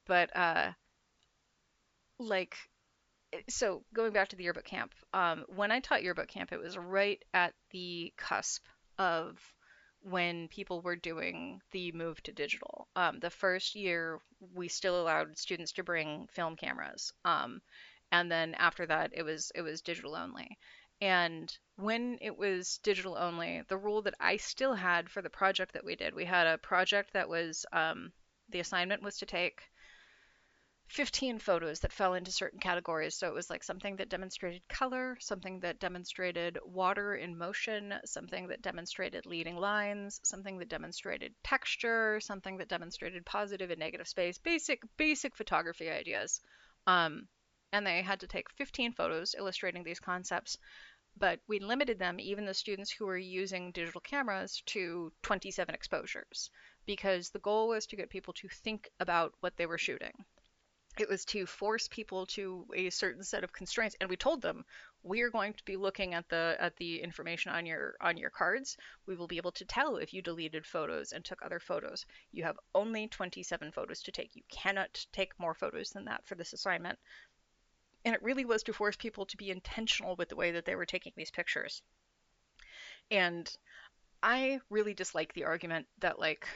but like, so going back to the yearbook camp, when I taught yearbook camp, it was right at the cusp of when people were doing the move to digital. The first year, we still allowed students to bring film cameras, and then after that, it was digital only. And when it was digital only, the rule that I still had for the project that we had a project that was the assignment was to take 15 photos that fell into certain categories. So it was like something that demonstrated color, something that demonstrated water in motion, something that demonstrated leading lines, something that demonstrated texture, something that demonstrated positive and negative space, basic photography ideas. Um, and they had to take 15 photos illustrating these concepts, but we limited them, even the students who were using digital cameras, to 27 exposures because the goal was to get people to think about what they were shooting. It was to force people to a certain set of constraints, and we told them We are going to be looking at the information on your cards. We will be able to tell if you deleted photos and took other photos. You have only 27 photos to take. You cannot take more photos than that for this assignment. And it really was to force people to be intentional with the way that they were taking these pictures. And I really dislike the argument that like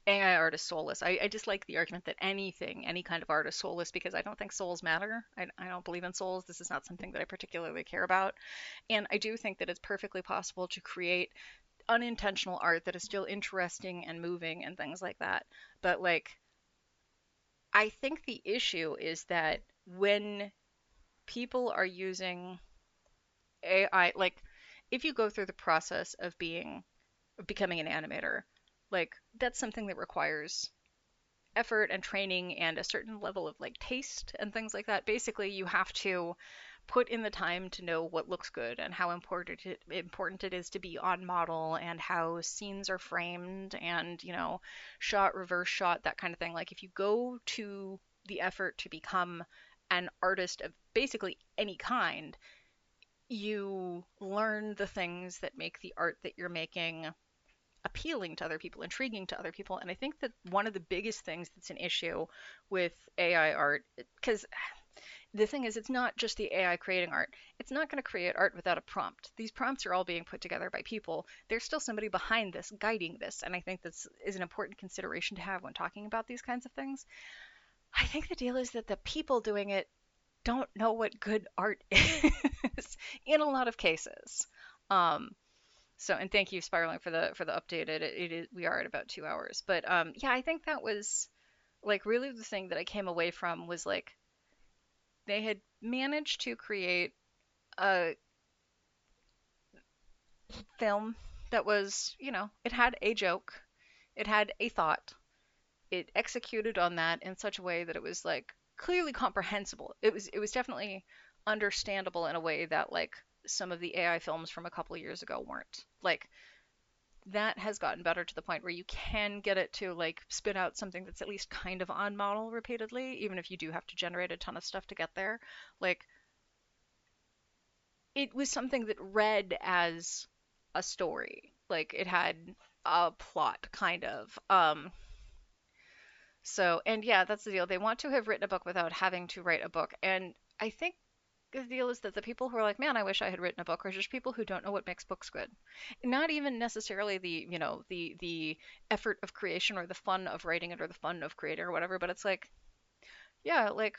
AI art is soulless. I dislike the argument that any kind of art is soulless because I don't think souls matter. I don't believe in souls. This is not something that I particularly care about. And I do think that it's perfectly possible to create unintentional art that is still interesting and moving and things like that. But like, I think the issue is that when people are using AI, like, if you go through the process of becoming an animator, like, that's something that requires effort and training and a certain level of like taste and things like that. Basically, you have to put in the time to know what looks good and how important it is to be on model and how scenes are framed and, shot, reverse shot, that kind of thing. Like if you go to the effort to become an artist of basically any kind, you learn the things that make the art that you're making appealing to other people, intriguing to other people. And I think that one of the biggest things that's an issue with AI art, because the thing is, it's not just the AI creating art. It's not going to create art without a prompt. These prompts are all being put together by people. There's still somebody behind this, guiding this. And I think this is an important consideration to have when talking about these kinds of things. I think the deal is that the people doing it don't know what good art is in a lot of cases. Um, so, and thank you, Spiraling, for the update. It is, we are at about 2 hours, but yeah, I think that was like really the thing that I came away from was like they had managed to create a film that was, it had a joke, it had a thought, it executed on that in such a way that it was like clearly comprehensible. It was definitely understandable in a way that like some of the AI films from a couple of years ago weren't. Like that has gotten better to the point where you can get it to like spit out something that's at least kind of on model repeatedly, even if you do have to generate a ton of stuff to get there. Like it was something that read as a story. Like it had a plot kind of. So and yeah, that's the deal. They want to have written a book without having to write a book. And I think the deal is that the people who are like, man, I wish I had written a book, are just people who don't know what makes books good. Not even necessarily the effort of creation or the fun of writing it or the fun of creating or whatever, but it's like, yeah, like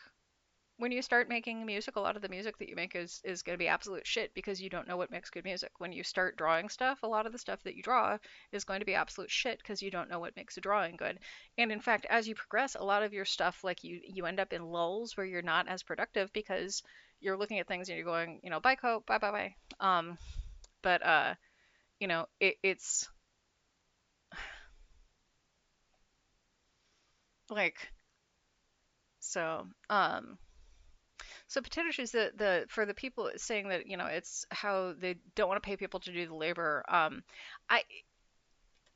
when you start making music, a lot of the music that you make is going to be absolute shit because you don't know what makes good music. When you start drawing stuff, a lot of the stuff that you draw is going to be absolute shit because you don't know what makes a drawing good. And in fact, as you progress, a lot of your stuff like you end up in lulls where you're not as productive because you're looking at things and you're going, bye coat, bye bye bye. But it's like so So potato chips, the for the people saying that it's how they don't want to pay people to do the labor. I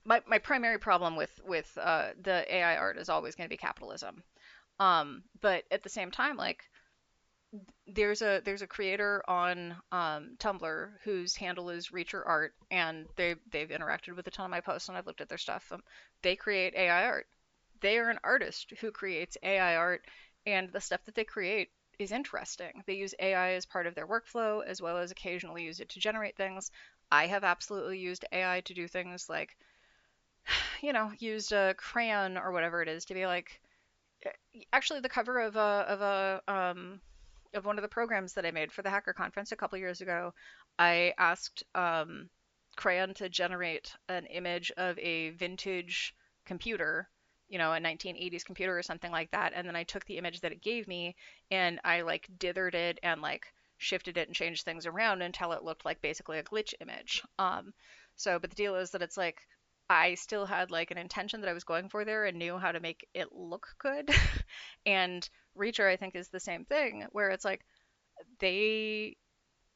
my primary problem with the AI art is always going to be capitalism. But at the same time, like there's a creator on Tumblr whose handle is Reacher Art, and they've interacted with a ton of my posts, and I've looked at their stuff. They create AI art. They are an artist who creates AI art, and the stuff that they create is interesting. They use AI as part of their workflow, as well as occasionally use it to generate things. I have absolutely used AI to do things like, used a crayon or whatever it is to be like, actually the cover of one of the programs that I made for the hacker conference a couple years ago, I asked Crayon to generate an image of a vintage computer, a 1980s computer or something like that, and then I took the image that it gave me and I like dithered it and like shifted it and changed things around until it looked like basically a glitch image. But the deal is that it's like I still had like an intention that I was going for there and knew how to make it look good. And Reacher, I think, is the same thing, where it's like they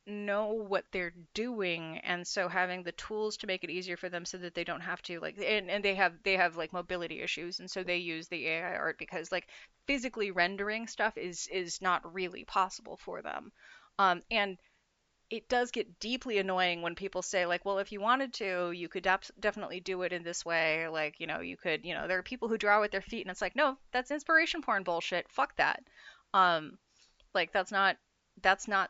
know what they're doing, and so having the tools to make it easier for them so that they don't have to like and they have like mobility issues, and so they use the AI art because like physically rendering stuff is not really possible for them. And it does get deeply annoying when people say like, well, if you wanted to, you could definitely do it in this way. Like, you could, there are people who draw with their feet, and it's like, no, that's inspiration porn bullshit. Fuck that. Um, like that's not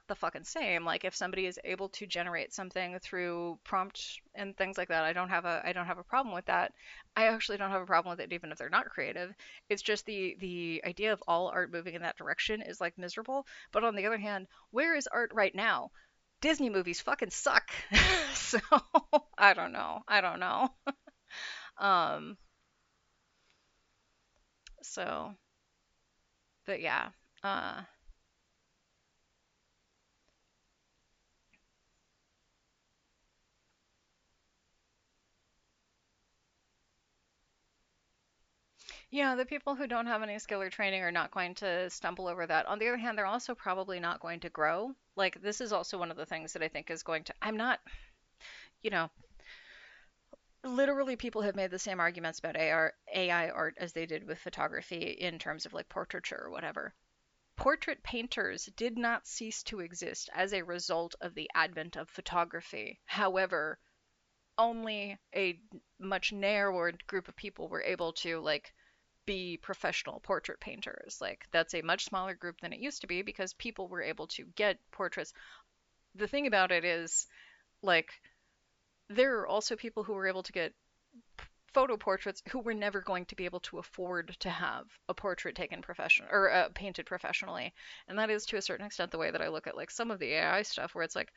the fucking same. Like if somebody is able to generate something through prompt and things like that, I don't have a problem with that. I actually don't have a problem with it even if they're not creative. It's just the idea of all art moving in that direction is like miserable. But on the other hand, where is art right now? Disney movies fucking suck. So I don't know. I don't know. Um so but yeah. Uh Yeah, the people who don't have any skill or training are not going to stumble over that. On the other hand, they're also probably not going to grow. Like, this is also one of the things that I think is going to. I'm not, you know, literally, people have made the same arguments about AI art as they did with photography in terms of like portraiture or whatever. Portrait painters did not cease to exist as a result of the advent of photography. However, only a much narrower group of people were able to like be professional portrait painters. Like that's a much smaller group than it used to be because people were able to get portraits. The thing about it is like there are also people who were able to get photo portraits who were never going to be able to afford to have a portrait taken professional or painted professionally. And that is to a certain extent the way that I look at like some of the AI stuff where it's like,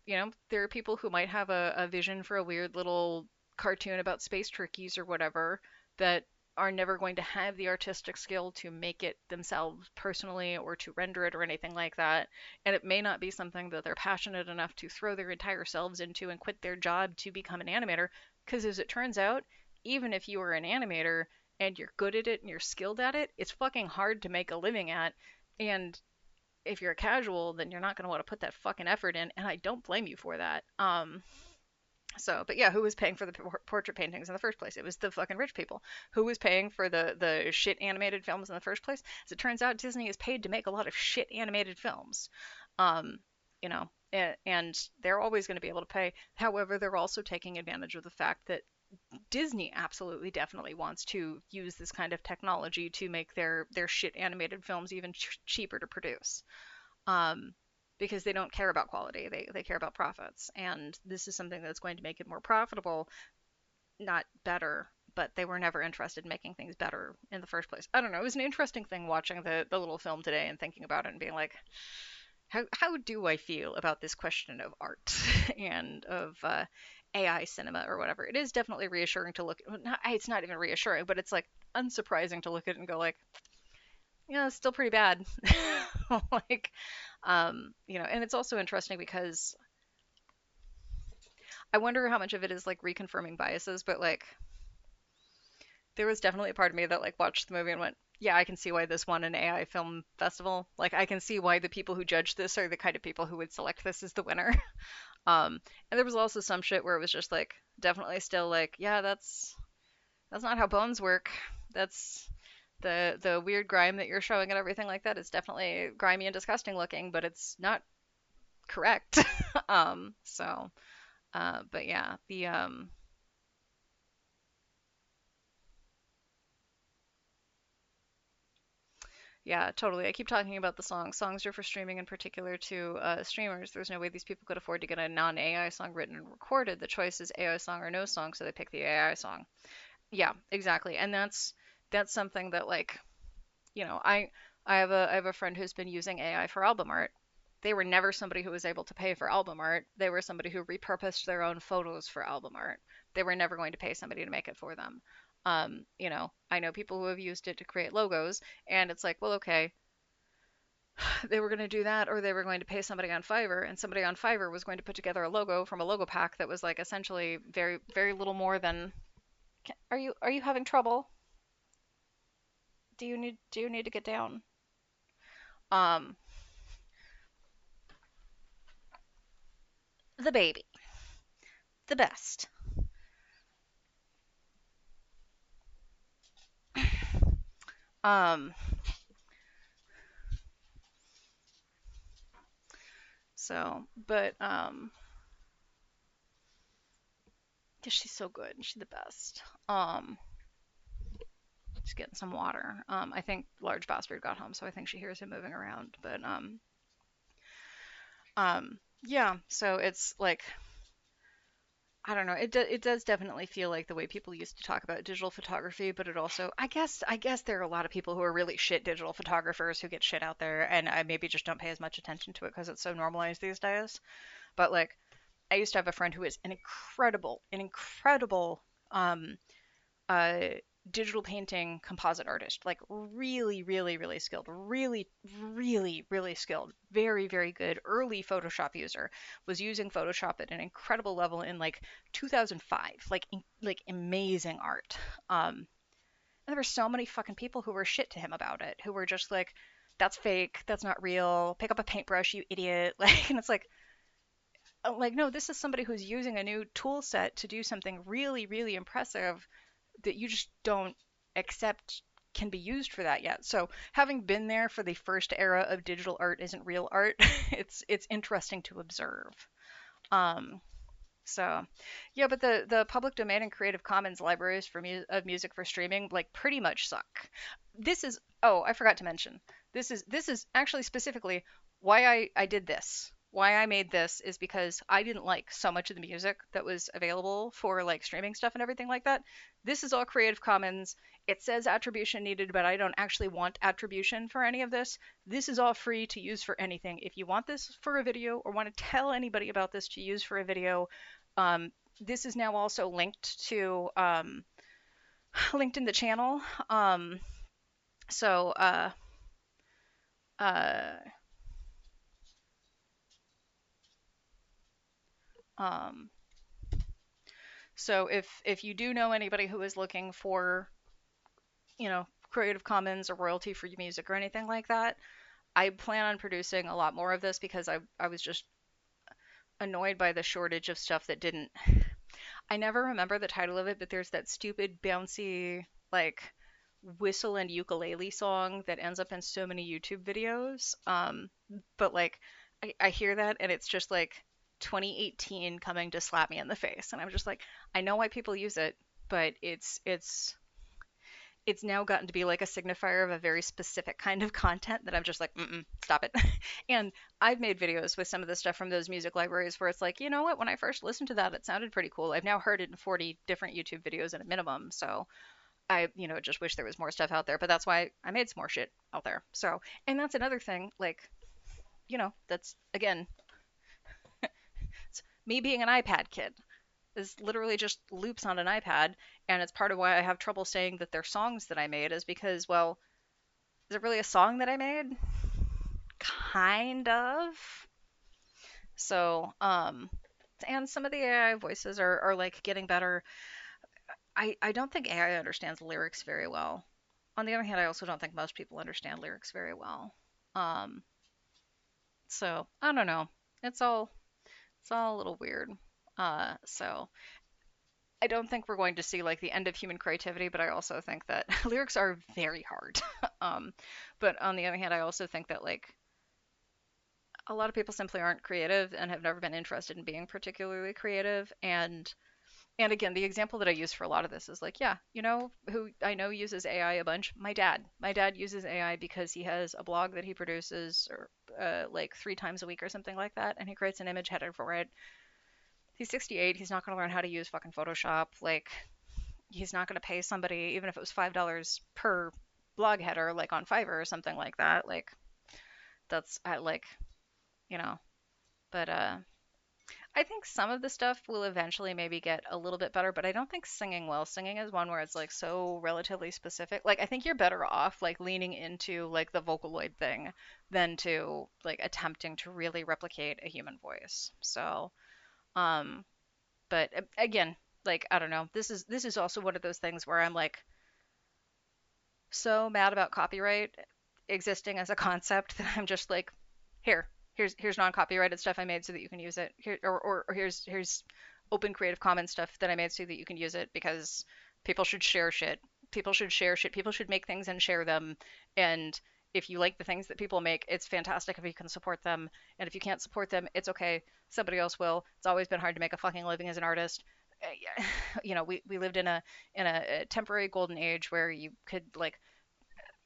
there are people who might have a vision for a weird little cartoon about space turkeys or whatever that are never going to have the artistic skill to make it themselves personally or to render it or anything like that. And it may not be something that they're passionate enough to throw their entire selves into and quit their job to become an animator. Because as it turns out, even if you are an animator and you're good at it and you're skilled at it, it's fucking hard to make a living at. And if you're a casual, then you're not going to want to put that fucking effort in, and I don't blame you for that. But yeah, who was paying for the portrait paintings in the first place? It was the fucking rich people. Who was paying for the shit animated films in the first place? As it turns out, Disney is paid to make a lot of shit animated films. Um, and they're always going to be able to pay. However, they're also taking advantage of the fact that Disney absolutely definitely wants to use this kind of technology to make their shit animated films even cheaper to produce, um, because they don't care about quality. They care about profits. And this is something that's going to make it more profitable, not better. But they were never interested in making things better in the first place. I don't know. It was an interesting thing watching the little film today and thinking about it and being like, how do I feel about this question of art and of AI cinema or whatever? It is definitely reassuring to look. It's not even reassuring, but it's like unsurprising to look at it and go like, yeah, it's still pretty bad. Like, and it's also interesting because I wonder how much of it is like reconfirming biases, but like there was definitely a part of me that like watched the movie and went, yeah, I can see why this won an AI film festival. Like I can see why the people who judge this are the kind of people who would select this as the winner. And there was also some shit where it was just like definitely still like, yeah, that's not how bones work. That's the weird grime that you're showing and everything like that is definitely grimy and disgusting looking, but it's not correct. But yeah, the yeah, totally. I keep talking about the songs. Songs are for streaming in particular to streamers. There's no way these people could afford to get a non-AI song written and recorded. The choice is AI song or no song, so they pick the AI song. Yeah, exactly. And that's something that like, I have a friend who's been using AI for album art. They were never somebody who was able to pay for album art. They were somebody who repurposed their own photos for album art. They were never going to pay somebody to make it for them. I know people who have used it to create logos, and it's like, well, okay, they were going to do that, or they were going to pay somebody on Fiverr, and somebody on Fiverr was going to put together a logo from a logo pack that was like essentially very, very little more than. Are you having trouble? Do you need to get down? Um, the baby, the best. Um, So, but yeah, she's so good. She's the best. Just getting some water. I think large bastard got home, so I think she hears him moving around. But yeah. So it's like I don't know. It does definitely feel like the way people used to talk about digital photography, but it also I guess there are a lot of people who are really shit digital photographers who get shit out there, and I maybe just don't pay as much attention to it because it's so normalized these days. But like I used to have a friend who is an incredible um uh, digital painting composite artist, like really, really, really skilled, really, really, really skilled, very, very good early Photoshop user, was using Photoshop at an incredible level in like 2005, like amazing art. And there were so many fucking people who were shit to him about it, who were just like, "That's fake. That's not real. Pick up a paintbrush, you idiot!" Like, and it's like no, this is somebody who's using a new tool set to do something really, really impressive that you just don't accept can be used for that yet. So having been there for the first era of digital art isn't real art, it's interesting to observe. Um, so yeah, but the public domain and Creative Commons libraries for of music for streaming like pretty much suck. This is oh, I forgot to mention. This is actually specifically why I did this. Why I made this is because I didn't like so much of the music that was available for like streaming stuff and everything like that. This is all Creative Commons. It says attribution needed, but I don't actually want attribution for any of this. This is all free to use for anything. If you want this for a video or want to tell anybody about this to use for a video, um, this is now also linked to linked in the channel. So uh, um, so if you do know anybody who is looking for Creative Commons or royalty free music or anything like that, I plan on producing a lot more of this because I was just annoyed by the shortage of stuff that didn't. I never remember the title of it, but there's that stupid bouncy like whistle and ukulele song that ends up in so many YouTube videos. But like I hear that and it's just like 2018 coming to slap me in the face, and I'm just like, I know why people use it, but it's now gotten to be like a signifier of a very specific kind of content that I'm just like, stop it. And I've made videos with some of the stuff from those music libraries where it's like, you know what, when I first listened to that, it sounded pretty cool. I've now heard it in 40 different YouTube videos at a minimum. So I just wish there was more stuff out there, but that's why I made some more shit out there. So, and that's another thing, like, that's again, it's me being an iPad kid. Is literally just loops on an iPad, and it's part of why I have trouble saying that they're songs that I made, is because, well, is it really a song that I made? Kind of. So, and some of the AI voices are like getting better. I don't think AI understands lyrics very well. On the other hand, I also don't think most people understand lyrics very well. Um, so I don't know. It's all a little weird. So I don't think we're going to see like the end of human creativity, but I also think that lyrics are very hard. um, but on the other hand, I also think that like a lot of people simply aren't creative and have never been interested in being particularly creative. And again, the example that I use for a lot of this is like, yeah, who I know uses AI a bunch? My dad. My dad uses AI because he has a blog that he produces or like 3 times a week or something like that, and he creates an image header for it. He's 68. He's not going to learn how to use fucking Photoshop. Like, he's not going to pay somebody, even if it was $5 per blog header, like on Fiverr or something like that. Like, that's like, you know, but I think some of the stuff will eventually maybe get a little bit better, but I don't think singing well. Singing is one where it's like so relatively specific. Like, I think you're better off like leaning into like the Vocaloid thing than to like attempting to really replicate a human voice. So, um, but again, like I don't know. This is also one of those things where I'm like so mad about copyright existing as a concept that I'm just like, here's non-copyrighted stuff I made so that you can use it. Here, or here's open Creative Commons stuff that I made so that you can use it, because people should share shit. People should share shit. People should make things and share them. And if you like the things that people make, it's fantastic if you can support them. And if you can't support them, it's okay. Somebody else will. It's always been hard to make a fucking living as an artist. We lived in a temporary golden age where you could like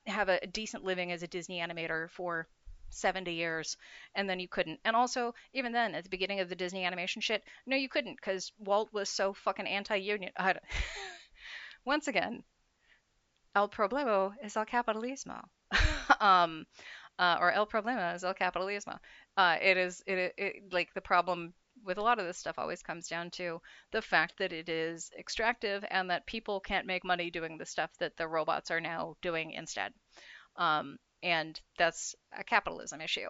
have a decent living as a Disney animator for 70 years, and then you couldn't. And also, even then, at the beginning of the Disney animation shit, no, you couldn't because Walt was so fucking anti-union. Once again, el problema es el capitalismo. um, or el problema es el capitalismo. Like the problem with a lot of this stuff always comes down to the fact that it is extractive and that people can't make money doing the stuff that the robots are now doing instead. And that's a capitalism issue.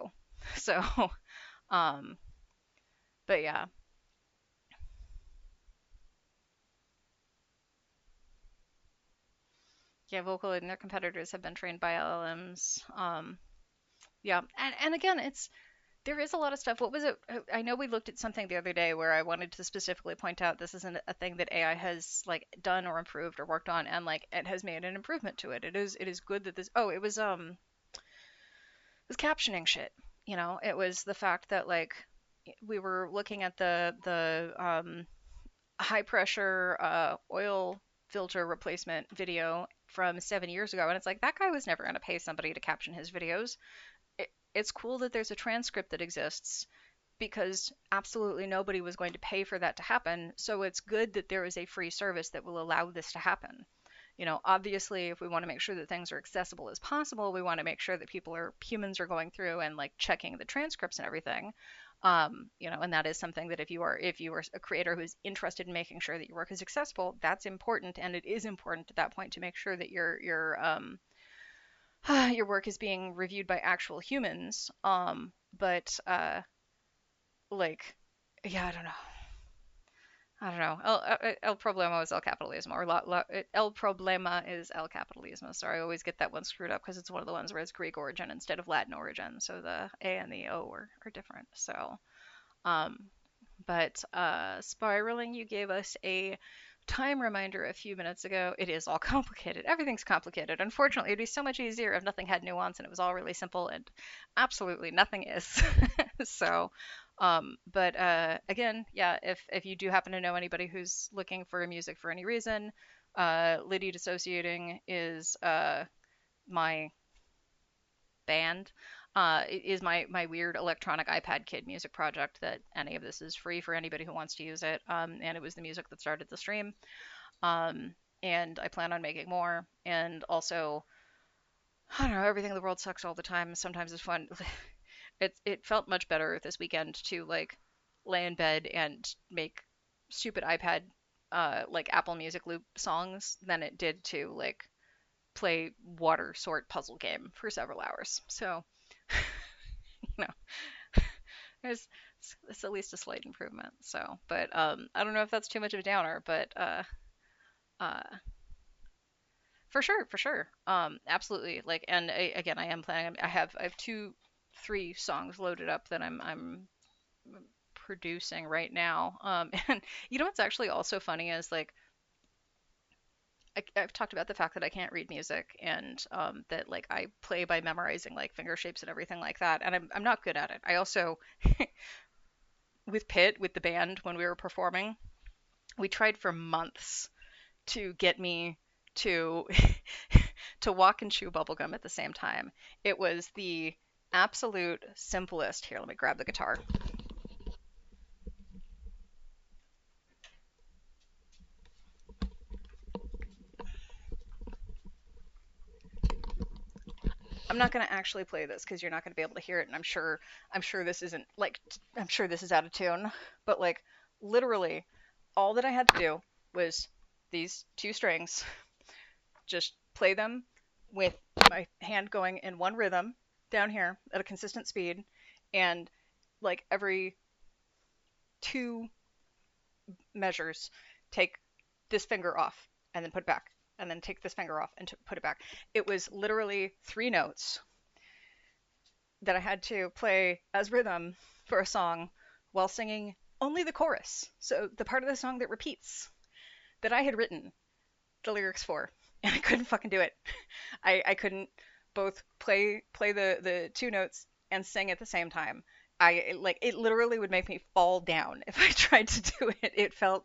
So, um, but yeah, yeah, Vocal and their competitors have been trained by LLMs. Yeah, and again, it's there is a lot of stuff. What was it? I know we looked at something the other day where I wanted to specifically point out this isn't a thing that AI has like done or improved or worked on, and like it has made an improvement to it. It is good that this. Oh, it was captioning shit. It was the fact that like we were looking at the high pressure oil filter replacement video from 7 years ago, and it's like that guy was never going to pay somebody to caption his videos. It's cool that there's a transcript that exists because absolutely nobody was going to pay for that to happen. So it's good that there is a free service that will allow this to happen. Obviously, if we want to make sure that things are accessible as possible, we want to make sure that humans are going through and like checking the transcripts and everything. And that is something that if you are a creator who is interested in making sure that your work is accessible, that's important, and it is important at that point to make sure that your work is being reviewed by actual humans. But like, yeah, I don't know. I don't know. El problema is el capitalismo, or el problema is el capitalismo. Sorry, I always get that one screwed up because it's one of the ones where it's Greek origin instead of Latin origin, so the A and the O are different. So, um, but spiraling, you gave us a time reminder a few minutes ago. It is all complicated. Everything's complicated. Unfortunately, it'd be so much easier if nothing had nuance and it was all really simple, and absolutely nothing is. So, but again, yeah, if you do happen to know anybody who's looking for music for any reason, Liddy Dissociating is my band. Is my weird electronic iPad Kid music project that any of this is free for anybody who wants to use it. And it was the music that started the stream. And I plan on making more. And also, I don't know, everything in the world sucks all the time. Sometimes it's fun. It felt much better this weekend to like lay in bed and make stupid iPad like Apple Music loop songs than it did to like play water sort puzzle game for several hours. So, you know, there's it's at least a slight improvement. So, but I don't know if that's too much of a downer, but uh, for sure, for sure, absolutely. Like, and again, I am planning. I have two, three songs loaded up that I'm producing right now. And what's actually also funny is like I've talked about the fact that I can't read music and that like I play by memorizing like finger shapes and everything like that, and I'm not good at it. I also with Pitt with the band when we were performing, we tried for months to get me to to walk and chew bubblegum at the same time. It was the absolute simplest. Here, let me grab the guitar. I'm not going to actually play this because you're not going to be able to hear it, and I'm sure this isn't like I'm sure this is out of tune, but like literally all that I had to do was these two strings, just play them with my hand going in one rhythm down here at a consistent speed, and like every two measures, take this finger off and then put it back, and then take this finger off and put it back. It was literally three notes that I had to play as rhythm for a song while singing only the chorus. So the part of the song that repeats that I had written the lyrics for, and I couldn't fucking do it. I couldn't both play the two notes and sing at the same time. Like it literally would make me fall down if I tried to do it. It felt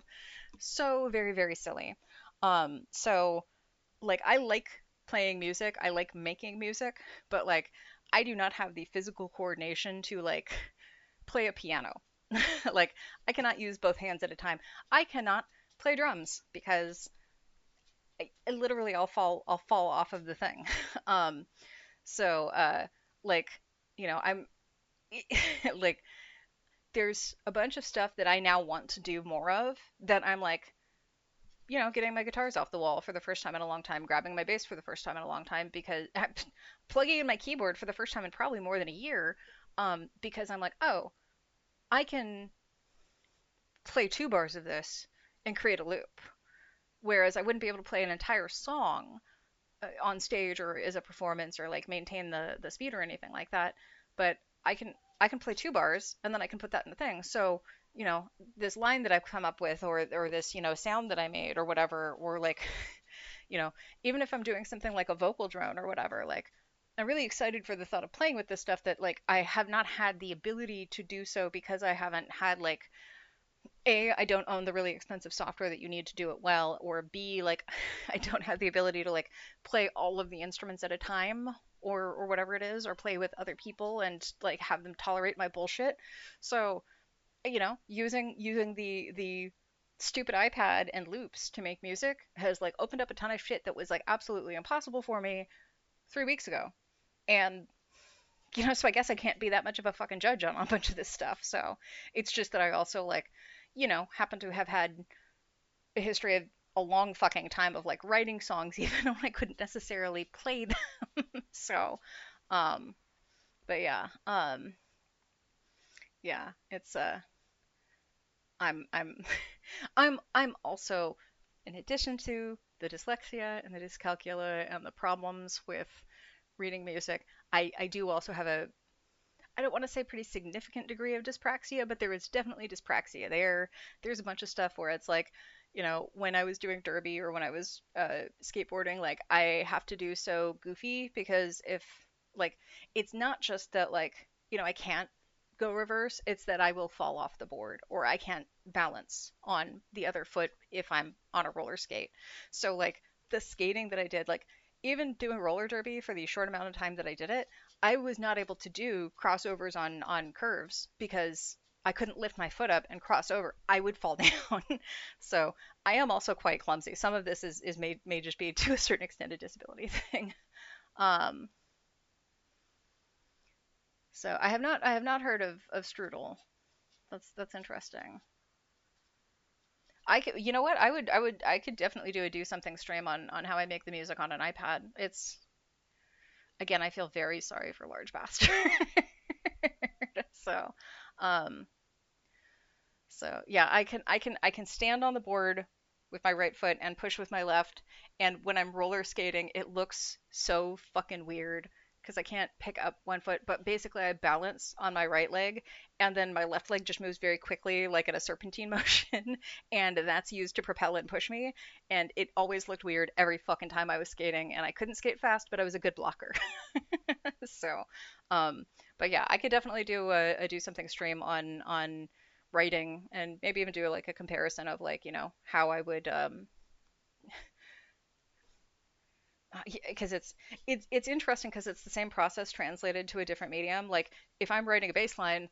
so very, very silly. So like I like playing music, I like making music, but like I do not have the physical coordination to like play a piano. Like I cannot use both hands at a time. I cannot play drums because I literally I'll fall off of the thing. Um, so like I'm like there's a bunch of stuff that I now want to do more of that I'm like getting my guitars off the wall for the first time in a long time, grabbing my bass for the first time in a long time because plugging in my keyboard for the first time in probably more than a year, because I'm like, oh, I can play 2 bars of this and create a loop, whereas I wouldn't be able to play an entire song on stage or as a performance or like maintain the speed or anything like that. But I can play 2 bars and then I can put that in the thing. So this line that I've come up with or this sound that I made or whatever, or like you know even if I'm doing something like a vocal drone or whatever, like I'm really excited for the thought of playing with this stuff that like I have not had the ability to do so because I haven't had like I don't own the really expensive software that you need to do it well, or B, like I don't have the ability to like play all of the instruments at a time or whatever it is, or play with other people and like have them tolerate my bullshit. So, using the stupid iPad and loops to make music has like opened up a ton of shit that was like absolutely impossible for me 3 weeks ago. And so I guess I can't be that much of a fucking judge on a bunch of this stuff. So it's just that I also like, happen to have had a history of a long fucking time of like writing songs even when I couldn't necessarily play them. So, um, but yeah, it's I'm I'm also, in addition to the dyslexia and the dyscalculia and the problems with reading music, I do also have a, I don't want to say pretty significant degree of dyspraxia, but there is definitely dyspraxia there. There's a bunch of stuff where it's like, when I was doing derby or when I was skateboarding, like I have to do so goofy because if like it's not just that like I can't go reverse, it's that I will fall off the board or I can't balance on the other foot if I'm on a roller skate. So like the skating that I did, like even doing roller derby for the short amount of time that I did it, I was not able to do crossovers on curves because I couldn't lift my foot up and cross over. I would fall down. So I am also quite clumsy. Some of this is may just be to a certain extent a disability thing. Um, so I have not heard of strudel. That's interesting. I could, you know what? I could definitely do something stream on how I make the music on an iPad. It's again, I feel very sorry for large bastard. So, um, so yeah, I can stand on the board with my right foot and push with my left, and when I'm roller skating, it looks so fucking weird because I can't pick up one foot, but basically I balance on my right leg, and then my left leg just moves very quickly, like in a serpentine motion, and that's used to propel and push me, and it always looked weird every fucking time I was skating, and I couldn't skate fast, but I was a good blocker. So, um, but yeah, I could definitely do something stream on writing and maybe even do like a comparison of like how I would because it's interesting because it's the same process translated to a different medium. Like if I'm writing a bass line,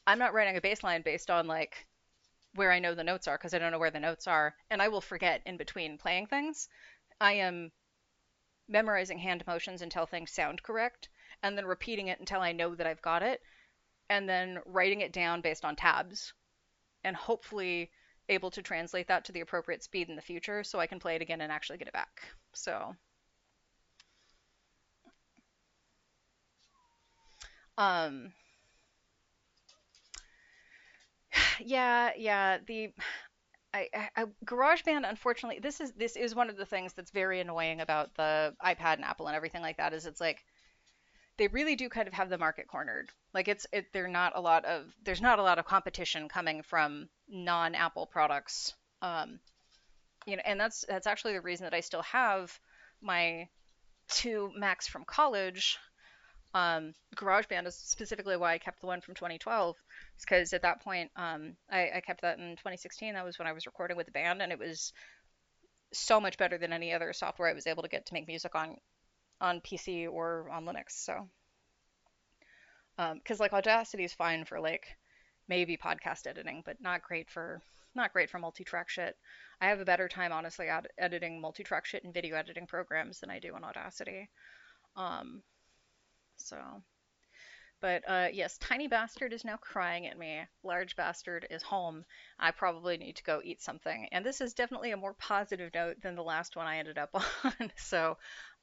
I'm not writing a bass line based on like where I know the notes are because I don't know where the notes are and I will forget in between playing things. I am memorizing hand motions until things sound correct and then repeating it until I know that I've got it and then writing it down based on tabs and hopefully able to translate that to the appropriate speed in the future so I can play it again and actually get it back. So, um, yeah, GarageBand, unfortunately, this is one of the things that's very annoying about the iPad and Apple and everything like that is it's like they really do kind of have the market cornered. Like there's not a lot of competition coming from non-Apple products. And that's actually the reason that I still have my to Macs from college, GarageBand is specifically why I kept the one from 2012. It's because at that point, I kept that in 2016. That was when I was recording with the band, and it was so much better than any other software I was able to get to make music on PC or on Linux. So, because like Audacity is fine for like maybe podcast editing, but not great for multi-track shit. I have a better time honestly editing multi-track shit in video editing programs than I do in Audacity. Um, so, but yes, Tiny Bastard is now crying at me. Large Bastard is home. I probably need to go eat something. And this is definitely a more positive note than the last one I ended up on. So,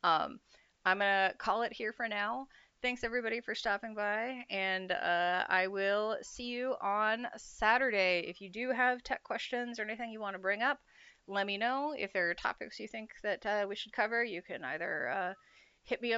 um, I'm gonna call it here for now. Thanks everybody for stopping by, and I will see you on Saturday. If you do have tech questions or anything you want to bring up, let me know. If there are topics you think that we should cover, you can either hit me up